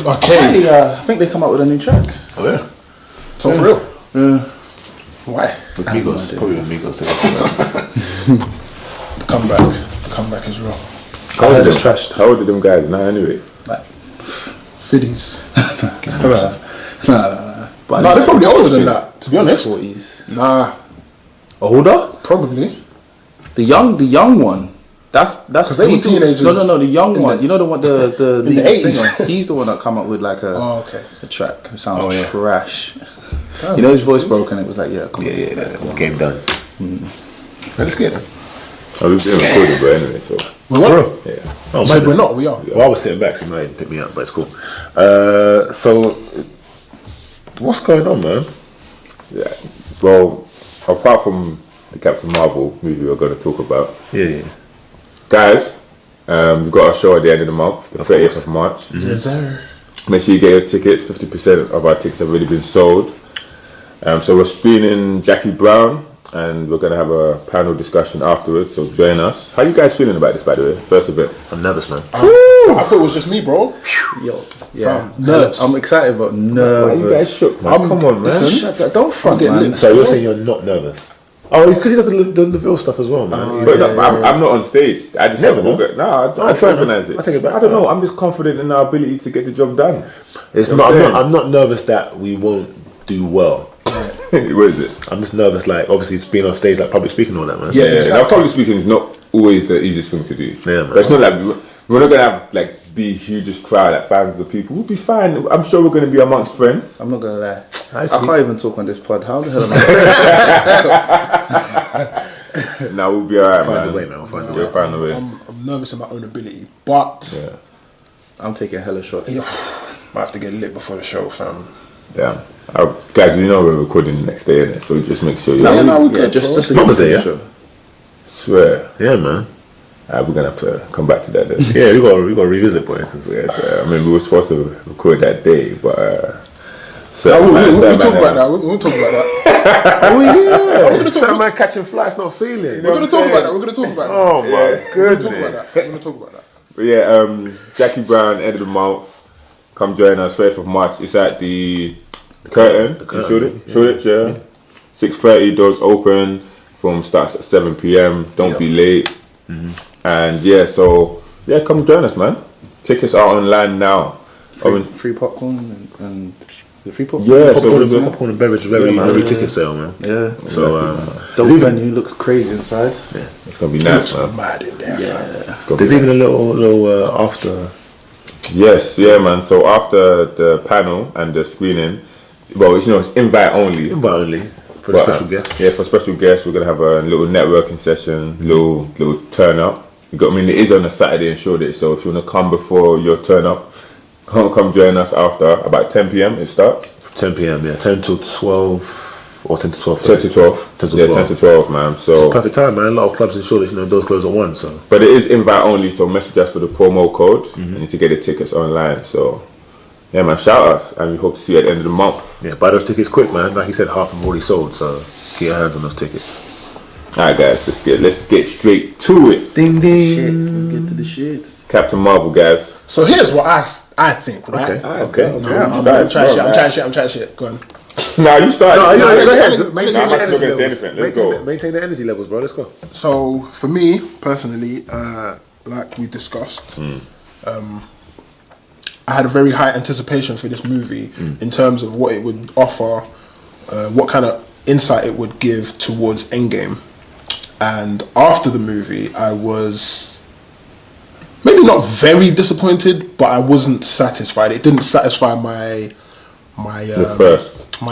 Okay. I think they come out with a new track. Oh yeah. So for real? Yeah. Why? With Migos, probably with Migos. The comeback is real. How old are them guys now anyway? Like 50s. Nah. But they're probably older than that, to be honest. 40s. Nah. Older? Probably. The young one. That's because they were teenagers. No, the young one. You know the one, the lead 80s. singer. He's the one that come up with like a track. It sounds trash. Damn. You know his voice broke and it was like, come on. Game done. Let's get it. I was being recorded, but anyway, so. We what? Yeah. Oh, so we're not. We are. Well, I was sitting back, so you might even pick me up, but it's cool. So, what's going on, man? Yeah. Well, apart from the Captain Marvel movie we're going to talk about. Yeah. Guys, we've got our show at the end of the month, the 30th of March. Yes, sir. Make sure you get your tickets. 50% of our tickets have already been sold. So we're screening Jackie Brown, and we're going to have a panel discussion afterwards, so join us. How are you guys feeling about this, by the way? First of it. I'm nervous, man. I thought it was just me, bro. Nervous. I'm excited, but nervous. Why are you guys shook, man? Come on, man. Don't front, man. So you're saying you're not nervous? Oh, because he does the Leville stuff as well, man. But no, I'm not on stage. I just Never, I organise it. I take it back. I don't know. I'm just confident in our ability to get the job done. I'm not nervous that we won't do well. What is it? I'm just nervous, like obviously it's being on stage, like public speaking, and all that, man. Yeah, exactly. Now, public speaking is not always the easiest thing to do. Yeah, man. But it's not like we're not gonna have like the hugest crowd, like thousands of people. We'll be fine. I'm sure we're gonna be amongst friends. I'm not gonna lie. I can't even talk on this pod. How the hell am I? Now we'll be alright, man. We'll find a way. We'll find a way. I'm nervous in my own ability, but I'm taking hella shots. Might have to get lit before the show, fam. Damn. Guys, we know we're recording the next day, innit? So just make sure you're just Mother's Day, show. Swear. Yeah, man. We're gonna have to come back to that then. Yeah, we got to revisit, boy. I mean, we were supposed to record that day, but we'll talk about that. We'll talk about that. Oh yeah, some man catching flights, not feeling. We're gonna talk about that. Oh my goodness. We're gonna talk about that. But yeah, Jackie Brown, end of the month. Come join us, 30th of March. It's at the Curtain. Shoreditch, yeah. 6:30, doors open. Film starts at 7 p.m. Don't be late. And come join us, man. Tickets are online now. Free popcorn and the free popcorn. Yeah, popcorn and beverage, very ticket sale, man. Yeah. So the venue looks crazy inside. Yeah, it's gonna be nice, man. Mad in there. There's even a little after. Yes, yeah, man. So after the panel and the screening, well, it's invite only. For the special guests. Yeah, for special guests, we're gonna have a little networking session, little turn up. It is on a Saturday in Shoreditch, so if you wanna come before your turn up, come join us after about 10 p.m. It starts. 10 p.m. Yeah, 10 to 12 or 10 to 12. 10 to 12. 10 to 12, man. So it's perfect time, man. A lot of clubs in Shoreditch, those close at 1. So, but it is invite only, so message us for the promo code. You need to get the tickets online. So. Yeah, man, shout us, and we hope to see you at the end of the month. Yeah, buy those tickets quick, man. Like he said, half have already sold, so get your hands on those tickets. Alright, guys, let's get straight to it. Ding ding. Let's get to the shits. Captain Marvel, guys. So here's what I think, right? Okay. I'm trying shit. Go on. No, you start. No, go ahead. Maintain the energy levels, bro. Let's go. So for me personally, like we discussed, I had a very high anticipation for this movie in terms of what it would offer, what kind of insight it would give towards Endgame. And after the movie, I was maybe not very disappointed, but I wasn't satisfied. It didn't satisfy my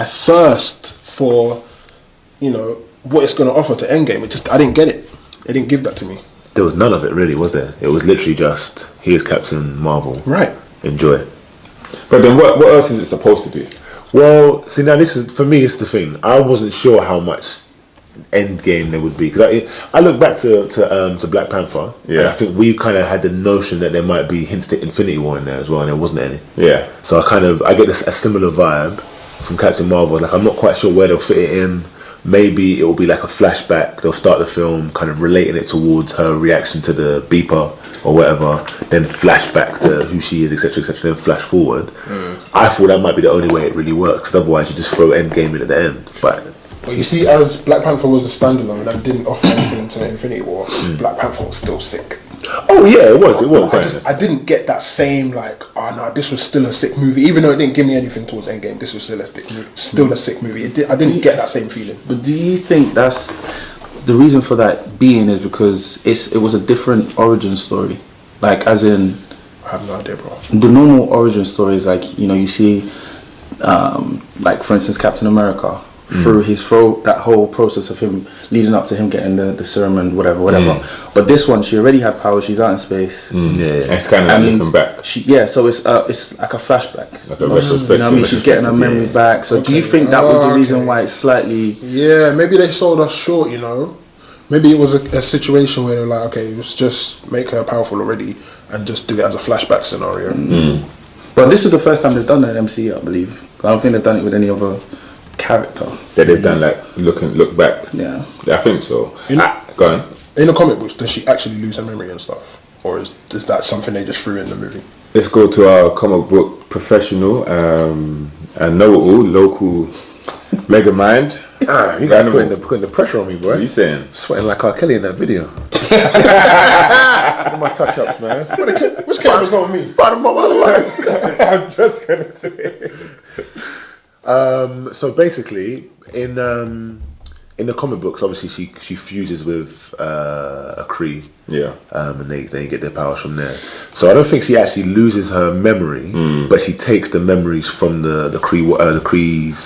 thirst for what it's going to offer to Endgame. I didn't get it. It didn't give that to me. There was none of it, really, was there? It was literally just here's Captain Marvel. Right. Enjoy. But then what else is it supposed to be? Well, see, now this is the thing. I wasn't sure how much Endgame there would be, because I look back to Black Panther, and I think we kind of had the notion that there might be hints to Infinity War in there as well, and there wasn't any. Yeah. So I get a similar vibe from Captain Marvel. Like, I'm not quite sure where they'll fit it in, maybe it will be like a flashback. They'll start the film kind of relating it towards her reaction to the beeper or whatever, then flashback to who she is, etc., etc., then flash forward. I thought that might be the only way it really works. Otherwise, you just throw Endgame in at the end. But you see, as Black Panther was a standalone and didn't offer anything to Infinity War, Black Panther was still sick. Oh yeah, it was. I didn't get that same like, oh no, this was still a sick movie. Even though it didn't give me anything towards Endgame, this was still a sick movie. I didn't get that same feeling. But do you think that's the reason for that being is because it was a different origin story? Like, as in, I have no idea, bro. The normal origin story is like, you see, like for instance, Captain America. Through that whole process of him leading up to him getting the serum and whatever. But this one, she already had power. She's out in space. It's kind of like looking back. So it's like a flashback. Like a retrospective. You know what I mean? She's getting her memory back. So do you think that was the reason why it's slightly? Yeah, maybe they sold us short. Maybe it was a situation where they're like, okay, let's just make her powerful already and just do it as a flashback scenario. But this is the first time they've done that in MCU, I believe. I don't think they've done it with any other character that they've done, like look back. Yeah, I think so. Go on. In the comic books, does she actually lose her memory and stuff, or is that something they just threw in the movie? Let's go to our comic book professional and know-it-all, local Mega Mind. You got putting the pressure on me, bro. What are you saying? Sweating like R. Kelly in that video. What are my touch-ups, man? Which camera's on me? Find them on my life. I'm just gonna say. So basically, in the comic books, obviously she fuses with a Kree. Yeah. And they get their powers from there. So I don't think she actually loses her memory, but she takes the memories from the Kree's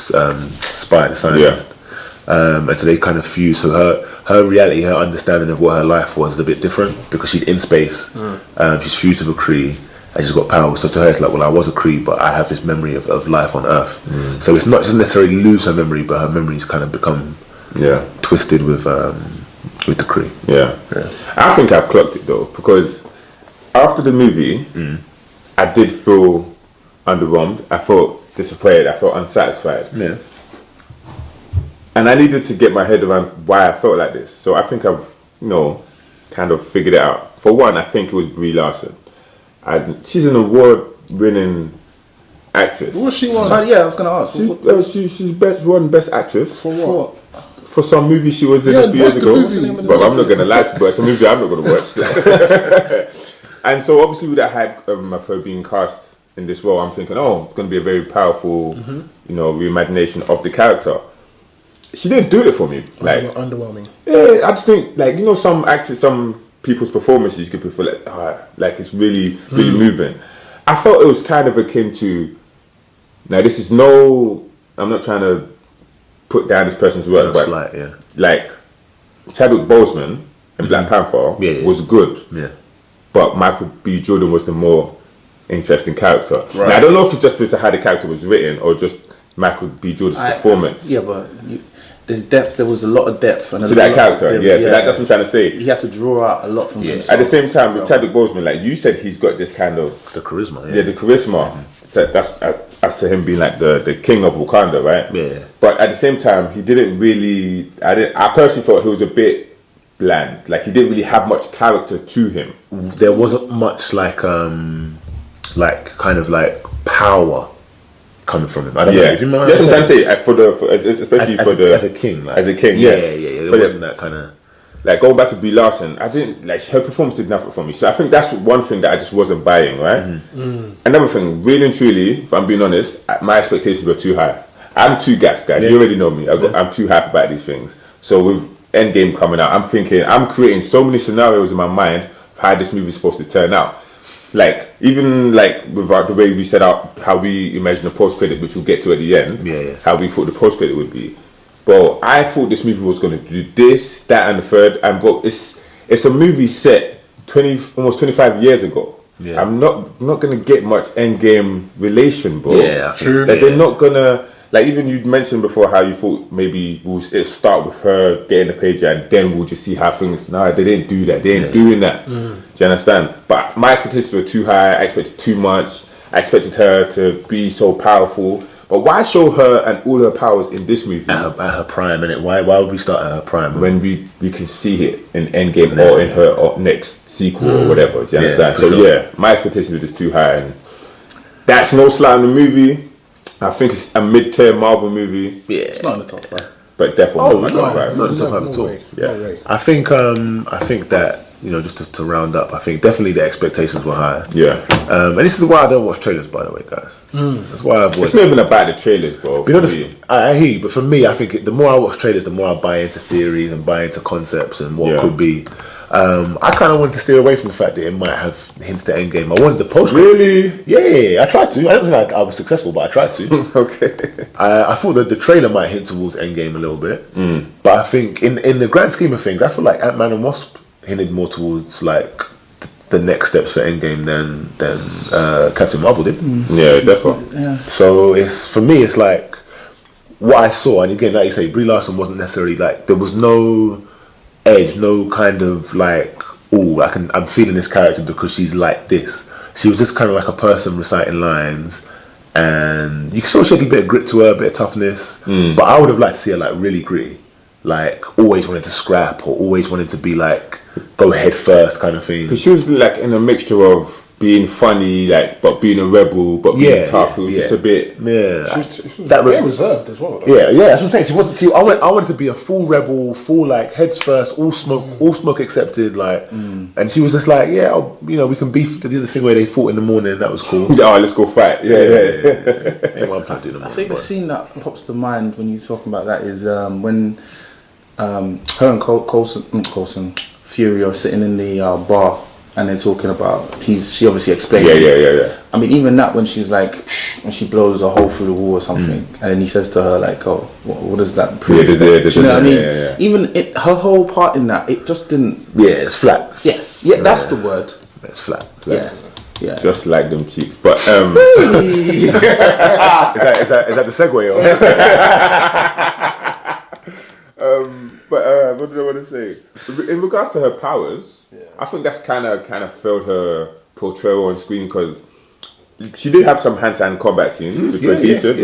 spy, the scientist. And so they kind of fuse. So her reality, her understanding of what her life was is a bit different because she's in space. She's fused with a Kree. And she's got power, so to her it's like, well, I was a Kree, but I have this memory of life on Earth. So it's not just necessarily lose her memory, but her memories kind of become twisted with the Kree. Yeah. I think I've clocked it though, because after the movie, I did feel underwhelmed. I felt disappointed. I felt unsatisfied. Yeah. And I needed to get my head around why I felt like this. So I think I've, kind of figured it out. For one, I think it was Brie Larson. She's an award-winning actress. What she won? Yeah, I was going to ask. She's best actress. For what? For some movie she was in a few years ago. But I'm not going to lie to you, but it's a movie I'm not going to watch. And so obviously with that hype of her being cast in this role, I'm thinking, it's going to be a very powerful, reimagination of the character. She didn't do it for me. Like underwhelming. Yeah, I just think some actors, some people's performances, you could feel like it's really moving. I felt it was kind of akin to, now this is I'm not trying to put down this person's work, but like Chadwick Boseman in Black Panther was good, but Michael B. Jordan was the more interesting character. Right. Now I don't know if it's just because of how the character was written or just Michael B. Jordan's performance. But there's depth. There was a lot of depth to that character. So that's what I'm trying to say. He had to draw out a lot from himself. At the same time, with Chadwick Boseman, like you said, he's got this kind of the charisma. The charisma. That's as to him being like the king of Wakanda, right? Yeah. But at the same time, he didn't really. I personally thought he was a bit bland. Like he didn't really have much character to him. There wasn't much like power coming from him. I don't know if you mind. That's what I'm trying to say. Especially as a king. As a king, yeah. There wasn't that kind of. Like going back to Brie Larson, I didn't like her performance did nothing for me. So I think that's one thing that I just wasn't buying, right? Another thing, really and truly, if I'm being honest, my expectations were too high. I'm too gassed, guys. You already know me. I'm too hyped about these things. So with Endgame coming out, I'm creating so many scenarios in my mind of how this movie is supposed to turn out. Like even like with the way we set out how we imagine the post credit, which we'll get to at the end. How we thought the post credit would be. But I thought this movie was going to do this, that, and the third. And but it's a movie set almost 25 years ago. Yeah. I'm not going to get much Endgame relation, bro. Yeah, true. Like they're not gonna. Like even you mentioned before how you thought maybe it'll start with her getting the pager and then we'll just see how things. No, they didn't do that. They ain't doing that. Do you understand? But my expectations were too high. I expected too much. I expected her to be so powerful. But why show her and all her powers in this movie at her prime? And why would we start at her prime when we can see it in Endgame or in her next sequel or whatever? Do you understand? So sure. My expectation was just too high, and that's no slight on the movie. I think it's a mid-tier Marvel movie. Yeah, it's not in the top 5. But definitely not in the top 5. Not in the top 5 at all. No way. I think that, just to round up, I think definitely the expectations were high. Yeah. And this is why I don't watch trailers, by the way, guys. That's why I avoid. It's not even about the trailers, bro. I hear you, but for me, I think the more I watch trailers, the more I buy into theories and buy into concepts and what could be. I kind of wanted to steer away from the fact that it might have hints to Endgame. I wanted the post. Really? Yeah. I tried to. I don't think I was successful, but I tried to. Okay. I thought that the trailer might hint towards Endgame a little bit, but I think in the grand scheme of things, I feel like Ant-Man and Wasp hinted more towards like the next steps for Endgame than Captain Marvel did. Yeah, definitely. Yeah. So for me, it's like what I saw, and again, like you say, Brie Larson wasn't necessarily like, there was no edge, no kind of like, I'm feeling this character because she's like this. She was just kind of like a person reciting lines, and you saw she had a bit of grit to her, a bit of toughness. But I would have liked to see her like really gritty, like always wanted to scrap or always wanted to be like go head first kind of thing. Because she was like in a mixture of being funny, like, but being a rebel, but being tough. It was just a bit. Yeah, she was very reserved as well. Yeah, that's what I'm saying. I wanted to be a full rebel, full like heads first, all smoke accepted, like. And she was just like, we can beef. They did the thing where they fought in the morning. That was cool. Let's go fight. Yeah. I think the scene that pops to mind when you're talking about that is when her and Coulson Fury are sitting in the bar. And they're talking about, she obviously explained. Yeah. I mean, even that when she's like, when she blows a hole through the wall or something, and then he says to her like, "Oh, what does that prove?" You know what I mean? Yeah. Even her whole part in that, it just didn't. Yeah, it's flat. Yeah, that's the word. It's flat. Yeah. Just like them cheeks, but is that the segue? But what did I want to say? In regards to her powers, I think that's kind of failed her portrayal on screen, because she did have some hand-to-hand combat scenes, which were decent.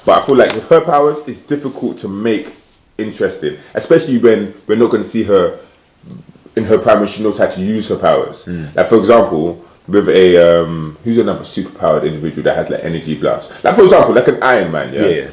But I feel like with her powers, it's difficult to make interesting, especially when we're not going to see her in her prime when she knows how to use her powers. Like, for example, with a who's another superpowered individual that has like energy blast. Like, for example, like an Iron Man. Yeah.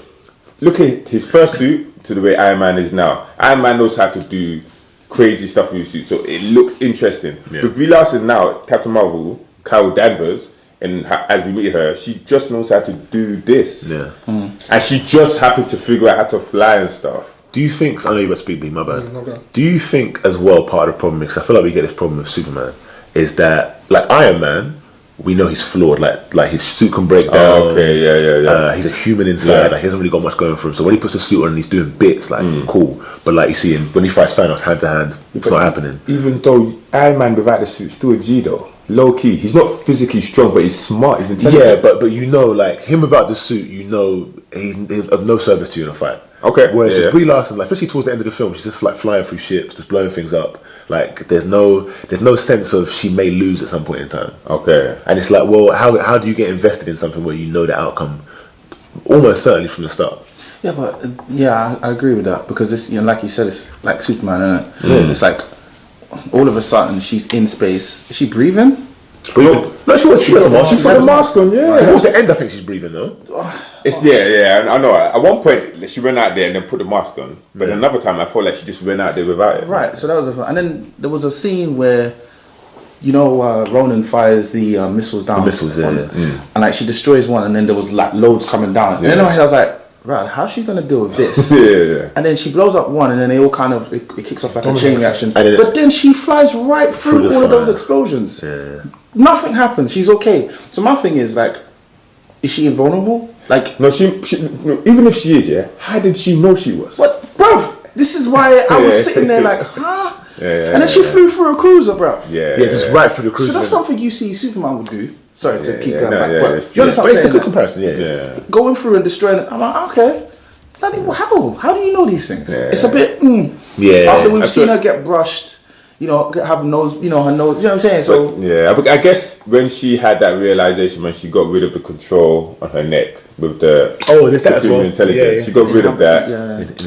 Look at his first suit to the way Iron Man is now. Iron Man knows how to do crazy stuff with his suit, so it looks interesting. With Brie Larson now, Captain Marvel, Carol Danvers, and as we meet her, she just knows how to do this. And she just happened to figure out how to fly and stuff. Do you think, I know you're about to speak, B, my bad. Do you think as well part of the problem, because I feel like we get this problem with Superman, is that like Iron Man, we know he's flawed, like his suit can break down. He's a human inside, like he hasn't really got much going for him. So when he puts the suit on and he's doing bits, like cool. But like you see him when he fights Thanos hand to hand, it's not happening. Even though Iron Man without the suit is still a G though. Low key. He's not physically strong, but he's smart, he's intelligent. Yeah, but you know, like him without the suit, you know he's of no service to you in a fight. Okay. Whereas Brie Larson, like especially towards the end of the film, she's just like flying through ships, just blowing things up. Like there's no sense of she may lose at some point in time. Okay. And it's like, well, how do you get invested in something where you know the outcome almost certainly from the start? Yeah, but I agree with that, because it's, like you said, it's like Superman, isn't it? It's like all of a sudden she's in space. Is she breathing? No, she was. She put a mask on. Yeah. Towards the end, I think she's breathing though. It's I know. At one point, she went out there and then put the mask on. But another time, I felt like she just went out there without it. Right. So that was and then there was a scene where, Ronan fires the missiles down. And like she destroys one, and then there was like loads coming down. And then in my head, I was like, right, how's she gonna deal with this? And then she blows up one, and then they all kind of it kicks off like a chain reaction. But then she flies right through all of those explosions. Nothing happens. She's okay. So my thing is like, is she invulnerable? Like, no, she even if she is, how did she know she was? What, bro? This is why I was sitting there like, huh? And then she flew through a cruiser, bro. Just right through the cruiser. So that's something you see Superman would do. Sorry to keep going back, but you understand? It's a good comparison. Going through and destroying it, I'm like, okay. How do you know these things? It's a bit. After we've seen her get brushed, have nose, her nose. You know what I'm saying? So I guess when she had that realization, when she got rid of the control on her neck, with the supreme intelligence. She got rid of that,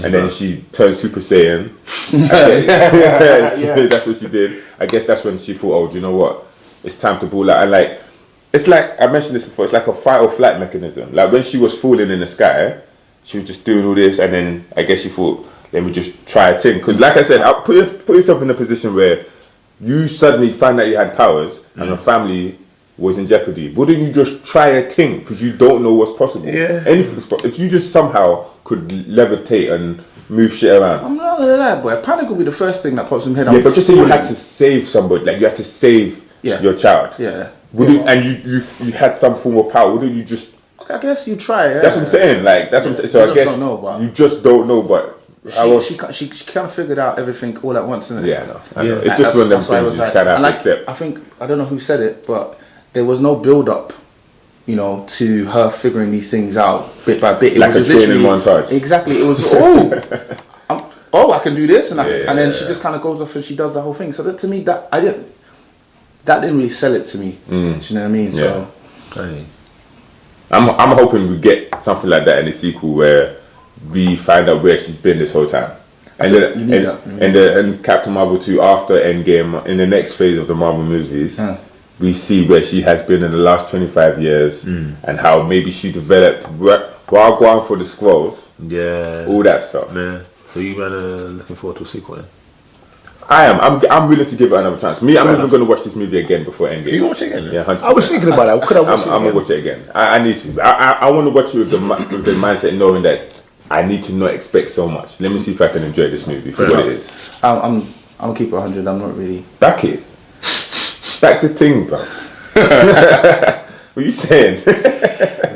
and then she turned Super Saiyan. That's what she did. I guess that's when she thought, oh, do you know what? It's time to ball out. And like, it's like I mentioned this before. It's like a fight or flight mechanism. Like when she was falling in the sky, she was just doing all this, and then I guess she thought, let me just try a thing. Because like I said, put yourself in a position where you suddenly find out you had powers and your family was in jeopardy. Wouldn't you just try a thing because you don't know what's possible? Yeah. If you just somehow could levitate and move shit around. I'm not gonna lie, boy. Panic will be the first thing that pops in my head. Yeah, but just say you had to save somebody, like you had to save your child. Yeah. And you had some form of power. Wouldn't you just? Okay, I guess you try. Yeah. That's what I'm saying. Like that's what I'm so I guess don't know, but you just don't know, but. She kind of figured out everything all at once, isn't it? Yeah, I know. It's just one of them things you kind of have to accept. I think, I don't know who said it, but there was no build-up, to her figuring these things out bit by bit. It like was a training montage. Exactly. It was, I can do this, and then she just kind of goes off and she does the whole thing. So that, to me, that didn't really sell it to me. Do you know what I mean? So, I'm hoping we get something like that in the sequel where we find out where she's been this whole time. And Captain Marvel 2 after Endgame, in the next phase of the Marvel movies, we see where she has been in the last 25 years and how maybe she developed while going for the Skrulls. Yeah. All that stuff. Yeah. So you man are looking forward to a sequel then? I am. I'm willing to give it another chance. I'm even going to watch this movie again before Endgame. You going to watch it again? Yeah, 100%. I was thinking about that. Could I watch it again? I'm going to watch it again. I need to. I want to watch it with the mindset knowing that I need to not expect so much. Let me see if I can enjoy this movie for what it is. I'm gonna keep it 100. I'm not really. Back it. Back the thing, bro. What are you saying?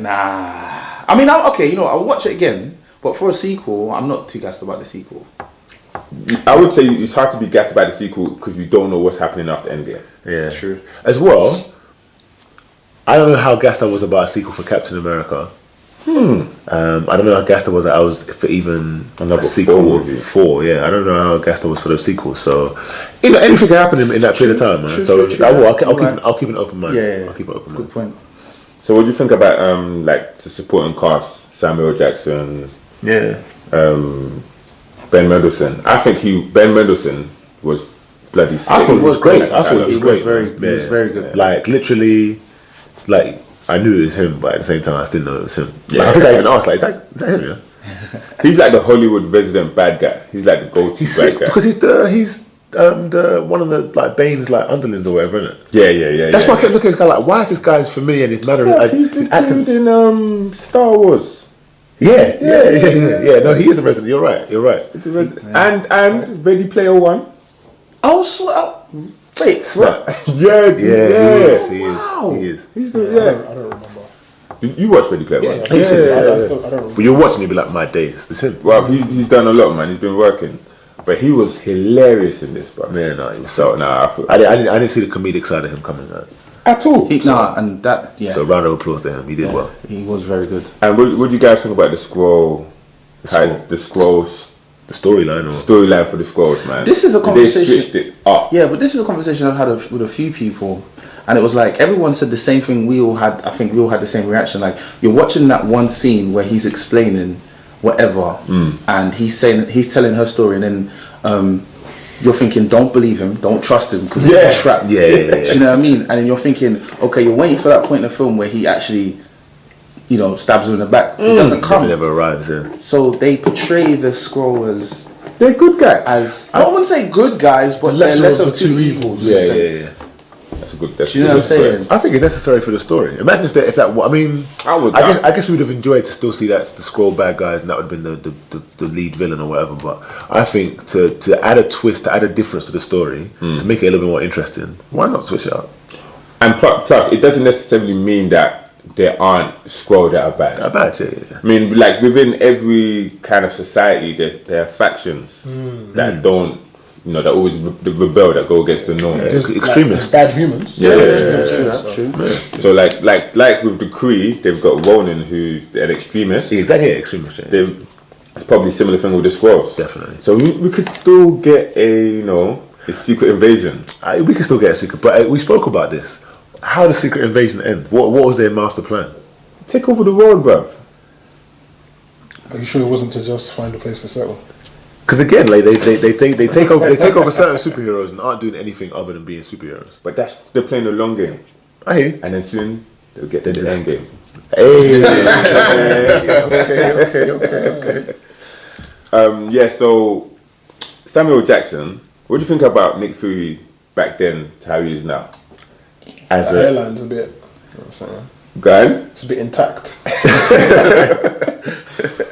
Nah. I mean, I'll watch it again. But for a sequel, I'm not too gassed about the sequel. I would say it's hard to be gassed about the sequel because we don't know what's happening after Endgame. Yeah, true. As well, I don't know how gassed I was about a sequel for Captain America. I don't know how gassed I was for even another a sequel 4. Yeah, I don't know how gassed I was for those sequels. So, anything can happen in that period of time, man. I'll keep an open mind. Yeah. I'll keep an open mind. Good point. So, what do you think about like the supporting cast? Samuel Jackson. Yeah. Ben Mendelsohn. I think Ben Mendelsohn was bloody sick. I thought it was great. I thought he was very good. Like literally, like. I knew it was him, but at the same time, I still know it was him. Yeah. I think I even asked, like, is that him? Yeah. He's like the Hollywood resident bad guy. He's like the go-to bad guy because he's the one of the like Bane's like underlings or whatever, isn't it? Yeah. That's why I kept looking at this guy like, why is this guy's familiar and his manner? He's this dude in Star Wars. Yeah. No, he is a resident. You're right. And Ready Player One. Oh, wait, right. He is. Wow. He is. I don't remember. You watch Ready Player One? I don't remember. But you're watching, you'll be like, my days. This him. Well, he's done a lot, man. He's been working, but he was hilarious in this, bro. Yeah, no, he was so. I didn't see the comedic side of him coming out at all. So round of applause to him. He did well. He was very good. And what do you guys think about the Skrull? The Skrulls. The storyline for the Skrulls, man. This is a conversation. They switched it up. Yeah, but this is a conversation I've had with a few people, and it was like everyone said the same thing. I think we all had the same reaction. Like you're watching that one scene where he's explaining whatever, and he's telling her story, and then you're thinking, don't believe him, don't trust him because he's a trap. Yeah. Do you know what I mean? And then you're thinking, okay, you're waiting for that point in the film where he actually, stabs him in the back. It doesn't come. It never arrives. Yeah. So they portray the Skrull as they're good guys. I wouldn't say good guys, but they're lesser of two evils. Yeah. That's a good. Do you know what I'm saying? I think it's necessary for the story. Imagine if that. I mean, I guess we would have enjoyed to still see the Skrull bad guys, and that would have been the lead villain or whatever. But I think to add a twist, to add a difference to the story, to make it a little bit more interesting, why not switch it up? And plus, it doesn't necessarily mean that there aren't Skrull that are bad. Yeah. I mean, like within every kind of society, there are factions that don't, that always rebel, that go against the norm. Yeah. Extremists, bad humans. Yeah, that's true. So like with the Kree, they've got Ronan, who's an extremist. Exactly, extremist. Yeah. It's probably a similar thing with the Skrulls. Definitely. So we could still get a secret invasion. We could still get a secret, but we spoke about this. How did the secret invasion end? What was their master plan? Take over the world, bruv. Are you sure it wasn't to just find a place to settle? Because again, like they take over certain superheroes and aren't doing anything other than being superheroes. But they're playing the long game. I hear you. And then soon they'll get to the end game. Hey. Okay. Yeah. So Samuel Jackson, what do you think about Nick Fury back then to how he is now? The hairline's a bit. You know what I'm saying? Good. It's a bit intact.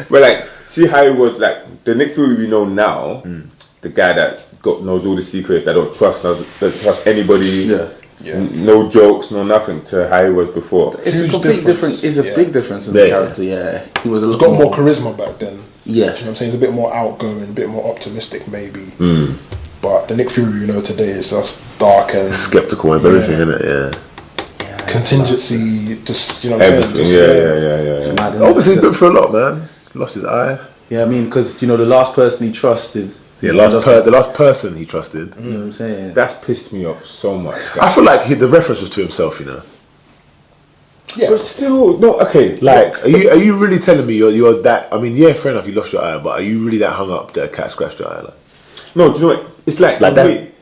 But like, see how he was like the Nick Fury we know now, the guy that knows all the secrets, that don't trust anybody. Yeah. No jokes, no nothing to how he was before. It's a complete difference. It's a big difference in the character. Yeah, he was. He's got more charisma back then. Yeah, do you know what I'm saying? He's a bit more outgoing, a bit more optimistic, maybe. But the Nick Fury you know today is just dark and skeptical of everything, isn't it? Yeah. Contingency, just you know what I'm saying? Just, yeah. Obviously, he's been through a lot, man. Lost his eye. Yeah, I mean, because the last person he trusted. Yeah, the last person he trusted. You know what I'm saying? That's pissed me off so much. Guys. I feel like the reference was to himself, Yeah, but still, no. Okay, like, are you really telling me you're that? I mean, yeah, fair enough, you lost your eye, but are you really that hung up that a cat scratched your eye? Like? No, do you know what? It's like that.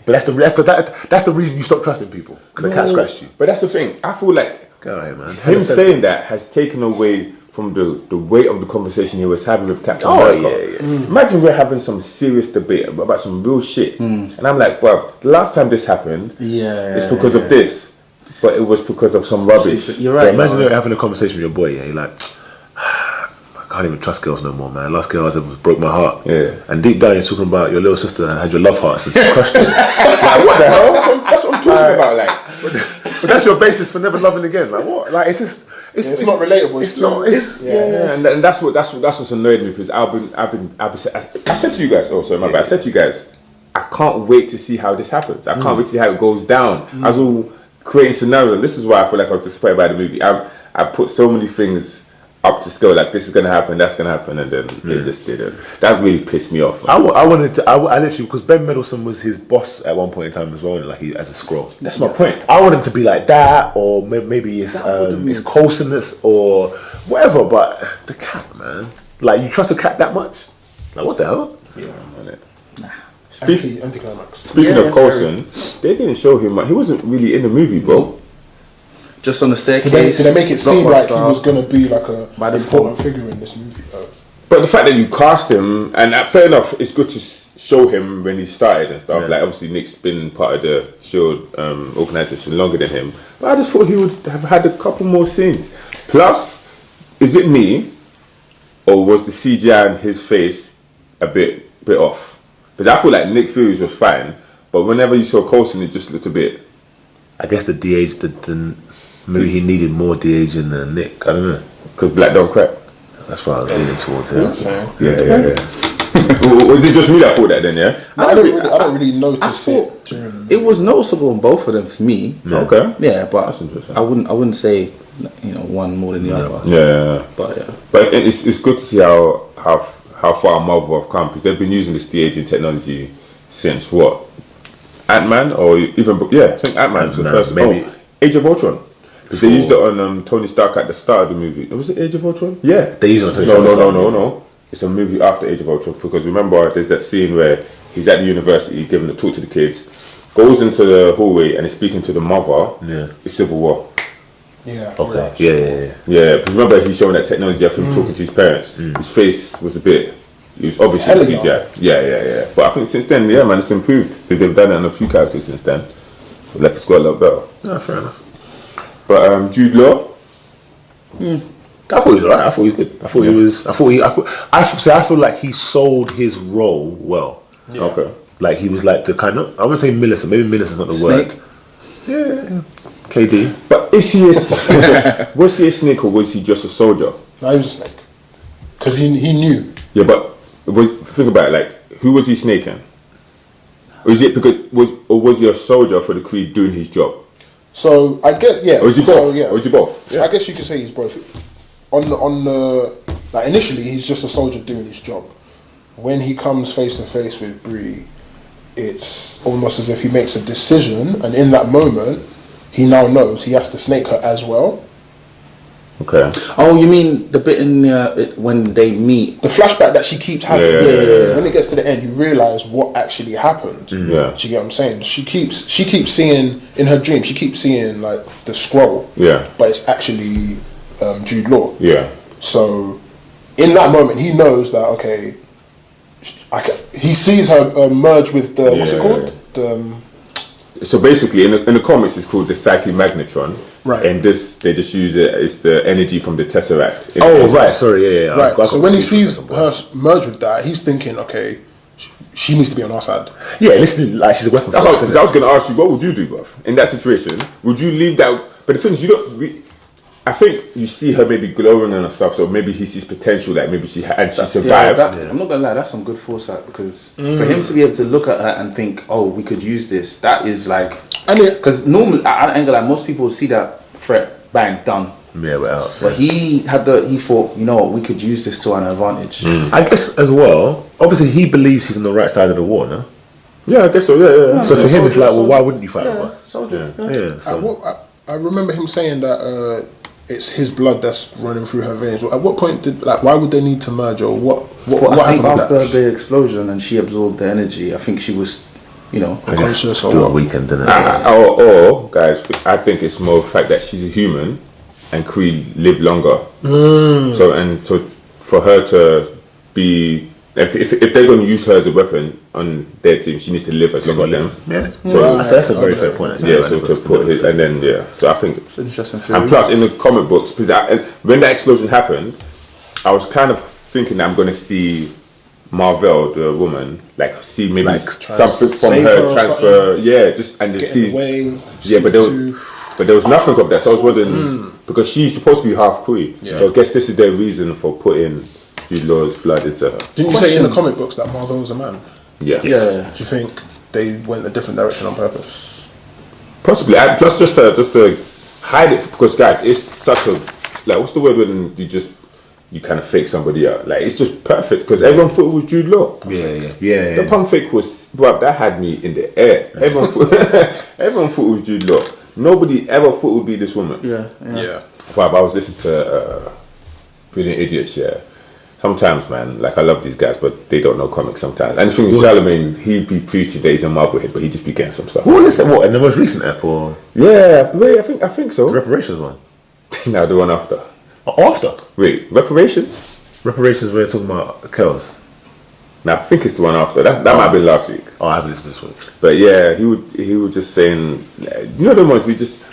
But that's the reason you stop trusting people, because the cat scratched you. But that's the thing. I feel like man. Him saying that has taken away from the weight of the conversation he was having with Captain America. Imagine we're having some serious debate about some real shit, and I'm like, well, the last time this happened, it's because of this, but it was because of some rubbish. You're right. Imagine you're having a conversation with your boy, you're like, I can't even trust girls no more, man. Last girl I was ever broke my heart. Yeah. And deep down you're talking about your little sister that had your love heart since you crushed it. Like, what the hell? That's what I'm talking about. Like, but that's your basis for never loving again. Like what? Like it's just it's not relatable. It's not. And that's what's annoyed me, because I said to you guys. Oh, sorry, my bad. I said to you guys, I can't wait to see how this happens. I can't wait to see how it goes down. I was all creating scenarios, and this is why I feel like I was disappointed by the movie. I put so many things up to scale, like this is gonna happen, that's gonna happen, and then it just didn't. That really pissed me off. I literally, because Ben Mendelsohn was his boss at one point in time as well, like he as a Skrull. That's my point. I want him to be like that, or maybe it's Coulson or whatever. But the cat, man, like you trust a cat that much? Like what the hell? Yeah, anti-climax. Speaking of Coulson, they didn't show him much. He wasn't really in the movie, bro. Just on the staircase. Did they make it seem like he was going to be like a important figure in this movie? But the fact that you cast him, and fair enough, it's good to show him when he started and stuff. Like obviously Nick's been part of the SHIELD organisation longer than him, but I just thought he would have had a couple more scenes. Plus, is it me, or was the CGI on his face a bit off? Because I feel like Nick Fury's was fine, but whenever you saw Coulson, it just looked a bit. I guess the de-age, maybe he needed more de-aging than Nick. I don't know. Because black don't crack. That's what I was leaning towards. Yeah. Was it just me that thought that then? Yeah. I don't really notice it during the movie. It was noticeable in both of them for me. Yeah. Okay. Yeah, but that's interesting. I wouldn't say one more than the other. Yeah. But it's good to see how far Marvel have come, because they've been using this de-aging technology since what? Ant-Man, or even I think Ant-Man was the first. Maybe Age of Ultron. Because they used it on Tony Stark at the start of the movie. Was it Age of Ultron? Yeah. They used it on Tony Stark. No. It's a movie after Age of Ultron, because remember there's that scene where he's at the university giving the talk to the kids, goes into the hallway and is speaking to the mother. Yeah. It's Civil War. Yeah. Okay. Yeah. Because remember he's showing that technology after him talking to his parents. His face was a bit. He was obviously CGI. Yeah. But I think since then, man, it's improved. They've done it on a few characters since then. Like it's got a lot better. No, fair enough. But Jude Law, I thought he was alright. I thought he was good. I feel like he sold his role well. Yeah. Okay. Like he was like the kind of, I wouldn't say Millicent. Maybe Millicent's not the Snake. word. Yeah. KD. But was he a snake, or was he just a soldier? No, he was a snake. Because he knew. Yeah, but think about it. Like, who was he snaking? Or is it was he a soldier for the Kree doing his job? So I get Or was he both? Or was he both? Yeah. I guess you could say he's both. On the initially he's just a soldier doing his job. When he comes face to face with Bree, it's almost as if he makes a decision, and in that moment, he now knows he has to snake her as well. Okay. Oh, you mean the bit in when they meet? The flashback that she keeps having. Yeah. When it gets to the end, you realise what actually happened. Yeah. Do you get what I'm saying? She keeps seeing in her dream. She keeps seeing like the scroll. Yeah. But it's actually Jude Law. Yeah. So in that moment, he knows that okay. He sees her merge with the what's it called? So basically, in the comics, it's called the Psyche Magnetron. Right. And this, they just use it. It's the energy from the Tesseract. Oh, right. Sorry. Yeah. Right. So when he sees her merge with that, he's thinking, okay, she needs to be on our side. Yeah. Listen, like she's a weapon. That's what I was going to ask you. What would you do, bruv? In that situation, would you leave that? But the thing is, you don't. I think you see her maybe glowing and stuff, so maybe he sees potential, like maybe she survived. I'm not gonna lie, that's some good foresight because for him to be able to look at her and think, oh, we could use this, that is like, because normally, I ain't gonna lie, most people would see that threat, bang, done. Yeah, well, but he thought, you know what, we could use this to our advantage. I guess as well, obviously he believes he's on the right side of the war, no? Yeah, I guess so. Yeah. So for him, it's like, well, why wouldn't you fight with us? Soldier. Yeah. So. I remember him saying that. It's his blood that's running through her veins. At what point why would they need to merge, or what I think happened after the explosion and she absorbed the energy, I think she was, unconscious or what? Weekend, didn't it? Or guys, I think it's more the fact that she's a human, and Kree live longer. So for her to be, if they're going to use her as a weapon on their team, she needs to live as long as them. Yeah. So that's a very fair point. Actually. Yeah. So to put his, and then so I think it's an interesting theory. And plus, in the comic books, because when that explosion happened, I was kind of thinking that I'm going to see Marvel, the woman, see maybe like something from her transfer. Yeah, just and just see. But there was nothing of that. So I was wondering because she's supposed to be half Kree. Yeah. So I guess this is their reason for putting Jude Law's blood into her. Didn't you say in the comic books that Marvel was a man? Yeah. Do you think they went a different direction on purpose? Possibly. Plus, just to hide it, because guys, it's such a what's the word when you kind of fake somebody out? Like it's just perfect because everyone thought it was Jude Law. Yeah. The pump fake was, bro, that had me in the air. Everyone thought it was Jude Law. Nobody ever thought it would be this woman. Yeah. Wow, but I was listening to Brilliant Idiots. Yeah. Sometimes, man, I love these guys, but they don't know comics sometimes. And the thing with Charlemagne, he'd be preaching that he's a Marvel hit, but he'd just be getting some stuff. What is that? What, in the most recent ep, or? Yeah, wait, I think so. The Reparations one? No, the one after. After? Wait, Reparations? Reparations, we're talking about Kells. No, I think it's the one after. That might have been last week. Oh, I haven't listened this week. But yeah, he was just saying, you know the ones we just...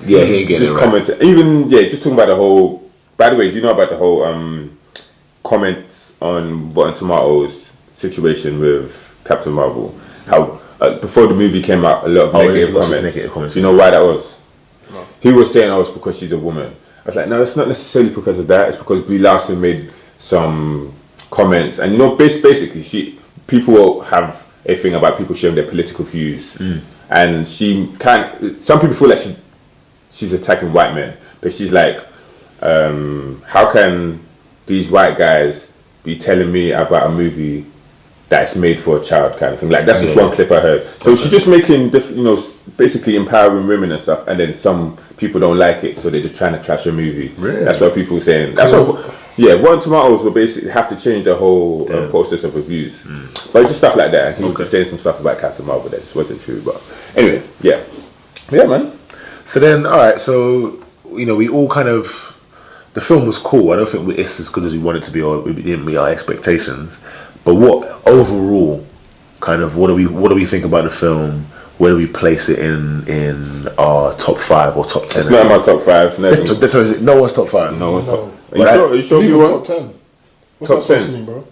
Yeah, he ain't getting just it commenting. Right. Even, just talking about the whole... By the way, do you know about the whole... comments on Rotten Tomatoes situation with Captain Marvel, how before the movie came out, a lot of negative comments. You know why that was? No. He was saying, it's because she's a woman. I was like, no, it's not necessarily because of that. It's because Brie Larson made some comments, and basically, people have a thing about people sharing their political views, and she can't. Some people feel like she's attacking white men, but she's like, how can these white guys be telling me about a movie that's made for a child kind of thing? Like that's just one clip I heard. So she's just making basically empowering women and stuff, and then some people don't like it, so they're just trying to trash a movie. Really? That's what people are saying. That's what. Yeah, Rotten Tomatoes will basically have to change the whole process of reviews, but just stuff like that. And he was just saying some stuff about Captain Marvel that just wasn't true. But anyway, yeah, man. So then, all right. So we all kind of. The film was cool. I don't think it's as good as we wanted to be, or we didn't meet our expectations. But what overall, kind of, what do we think about the film? Where do we place it in our top 5 or top 10? It's not in my top 5. No one's top 5. No one's top. Are you sure you want top 10? What's top that supposed to mean, bro?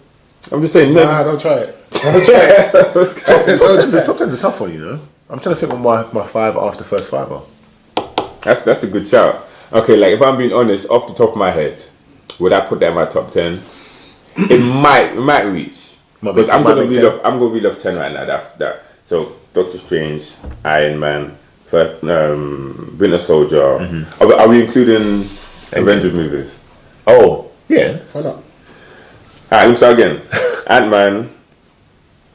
I'm just saying. Nah, don't try it. Don't try it. Top 10's a tough one, I'm trying to think what my 5 after first 5 are. That's a good shout. Okay, if I'm being honest, off the top of my head, would I put that in my top 10? It might reach. Because I'm gonna read off 10 right now. That so Doctor Strange, Iron Man, Winter Soldier. Are we including Avengers movies? Oh, yeah. Why not? Alright, let me start again. Ant-Man,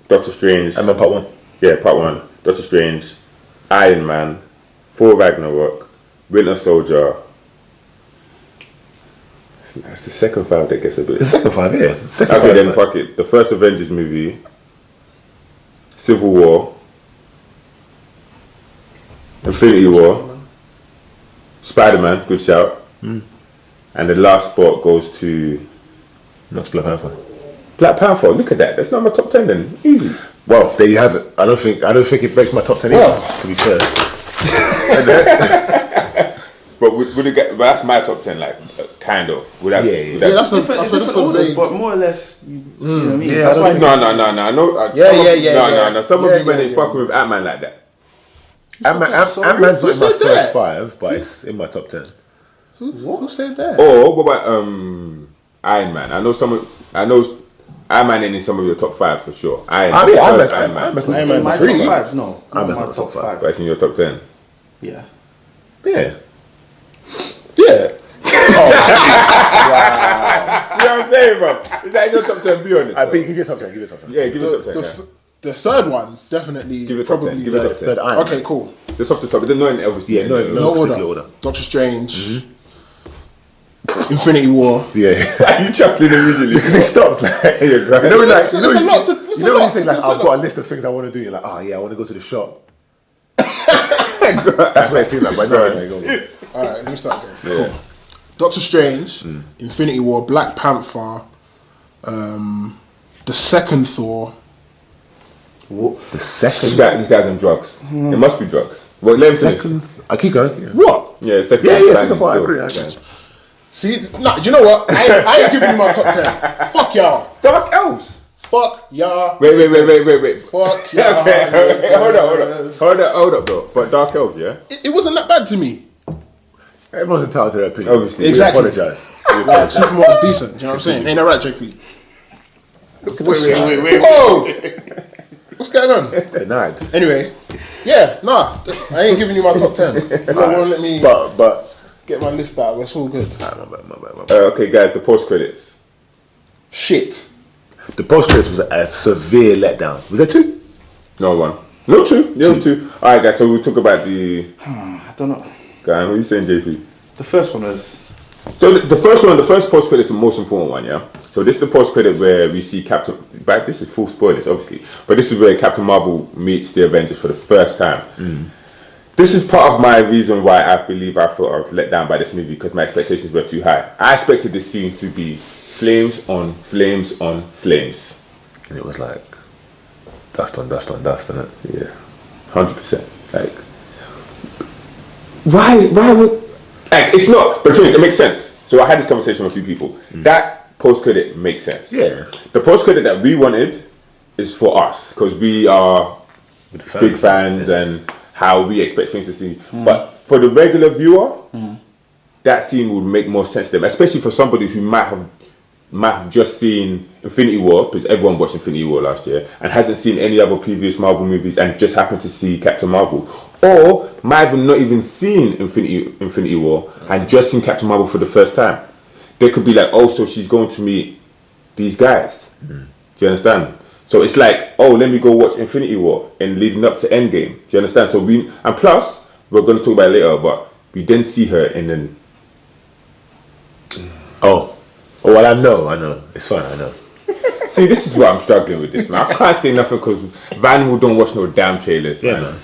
Doctor Strange. Ant-Man Part 1. Yeah, Part 1. Doctor Strange, Iron Man, Thor Ragnarok, Winter Soldier, That's the second 5 that gets a bit. The second 5, yeah. Okay, then fuck it. The first Avengers movie, Civil War, Infinity War, Spider-Man, good shout. And the last spot goes to... Not Black Panther. Black Panther, look at that. That's not my top 10 then. Easy. Well, there you have it. I don't think it breaks my top 10 either, to be fair. But would it get? But that's my top 10, like kind of. Would that? Yeah, That's a orders, vague. but more or less. You know what I mean? Yeah, That's why. No. No. Some of you men ain't yeah. fucking with Ant-Man like that. Ant-Man's not in my first 5, but it's in my top 10. Who said that? Or what about Iron Man? I know Iron Man in some of your top 5 for sure. Iron Man. My top 5, no. I'm in my top 5. But it's in your top 10. Yeah. Yeah. Yeah. You know what I'm saying, bro? Is that in your top 10? Be honest. Give you a top 10. Yeah, give it top 10. The third one, definitely. Give it top 10. Give it top 10. Third Iron Man. Okay, cool. Just off the top. There's no in obviously. Yeah, no particular order. Doctor Strange. Infinity War. Yeah. You chuckling immediately. Because they stopped. Like, you know, when a lot to you say, like, I've got a list of things I want to do. You're like, oh, yeah, I want to go to the shop. That's what it seemed like. But no, go. Alright, let me start again. Cool. Doctor Strange, Infinity War, Black Panther, the second Thor. What? The second? This guy's on drugs. It must be drugs. Well, let me finish. I keep going. Yeah. What? Yeah, second. Yeah, second Thor. I agree. See, nah, you know what? I ain't giving you my top 10. Fuck y'all. Dark Elves. Fuck y'all. Wait. Fuck y'all. Okay. Hold up, though. But Dark Elves, yeah? It wasn't that bad to me. Everyone's entitled to their opinion. Obviously. Exactly. We apologise. Like, Superman was decent. Do you know what I'm saying? Ain't that right, JP? Wait. Whoa! What's going on? Denied. Anyway, yeah, nah. I ain't giving you my top 10. You don't want to let me But get my list back. It's all good. my bad. Okay, guys, the post credits. Shit. The post credits was a severe letdown. Was there 2? No, 1. No, 2. No, 2. Alright, guys, so we'll talk about the... I don't know. Guy, what are you saying, JP? The first one was... So the first post credit is the most important one, yeah? So this is the post credit where we see Captain... But this is full spoilers, obviously. But this is where Captain Marvel meets the Avengers for the first time. This is part of my reason why I believe I thought I was let down by this movie, because my expectations were too high. I expected this scene to be flames on flames on flames. And it was like dust on dust on dust, isn't it? Yeah, 100%. Like, why would... Like, it's not... But it makes sense. So I had this conversation with a few people. That post-credit makes sense. Yeah. The post-credit that we wanted is for us, because we are big fans and how we expect things to see. But for the regular viewer, that scene would make more sense to them, especially for somebody who might have just seen Infinity War, because everyone watched Infinity War last year, and hasn't seen any other previous Marvel movies and just happened to see Captain Marvel. Or might have not even seen Infinity War and just seen Captain Marvel for the first time. They could be like, oh, so she's going to meet these guys. Do you understand? So it's like, oh, let me go watch Infinity War and leading up to Endgame. Do you understand? So and plus, we're going to talk about it later, but we didn't see her in an... Oh, well, I know. It's fine, I know. See, this is why I'm struggling with this, man. I can't say nothing because Vanimal don't watch no damn trailers, man. Yeah, man.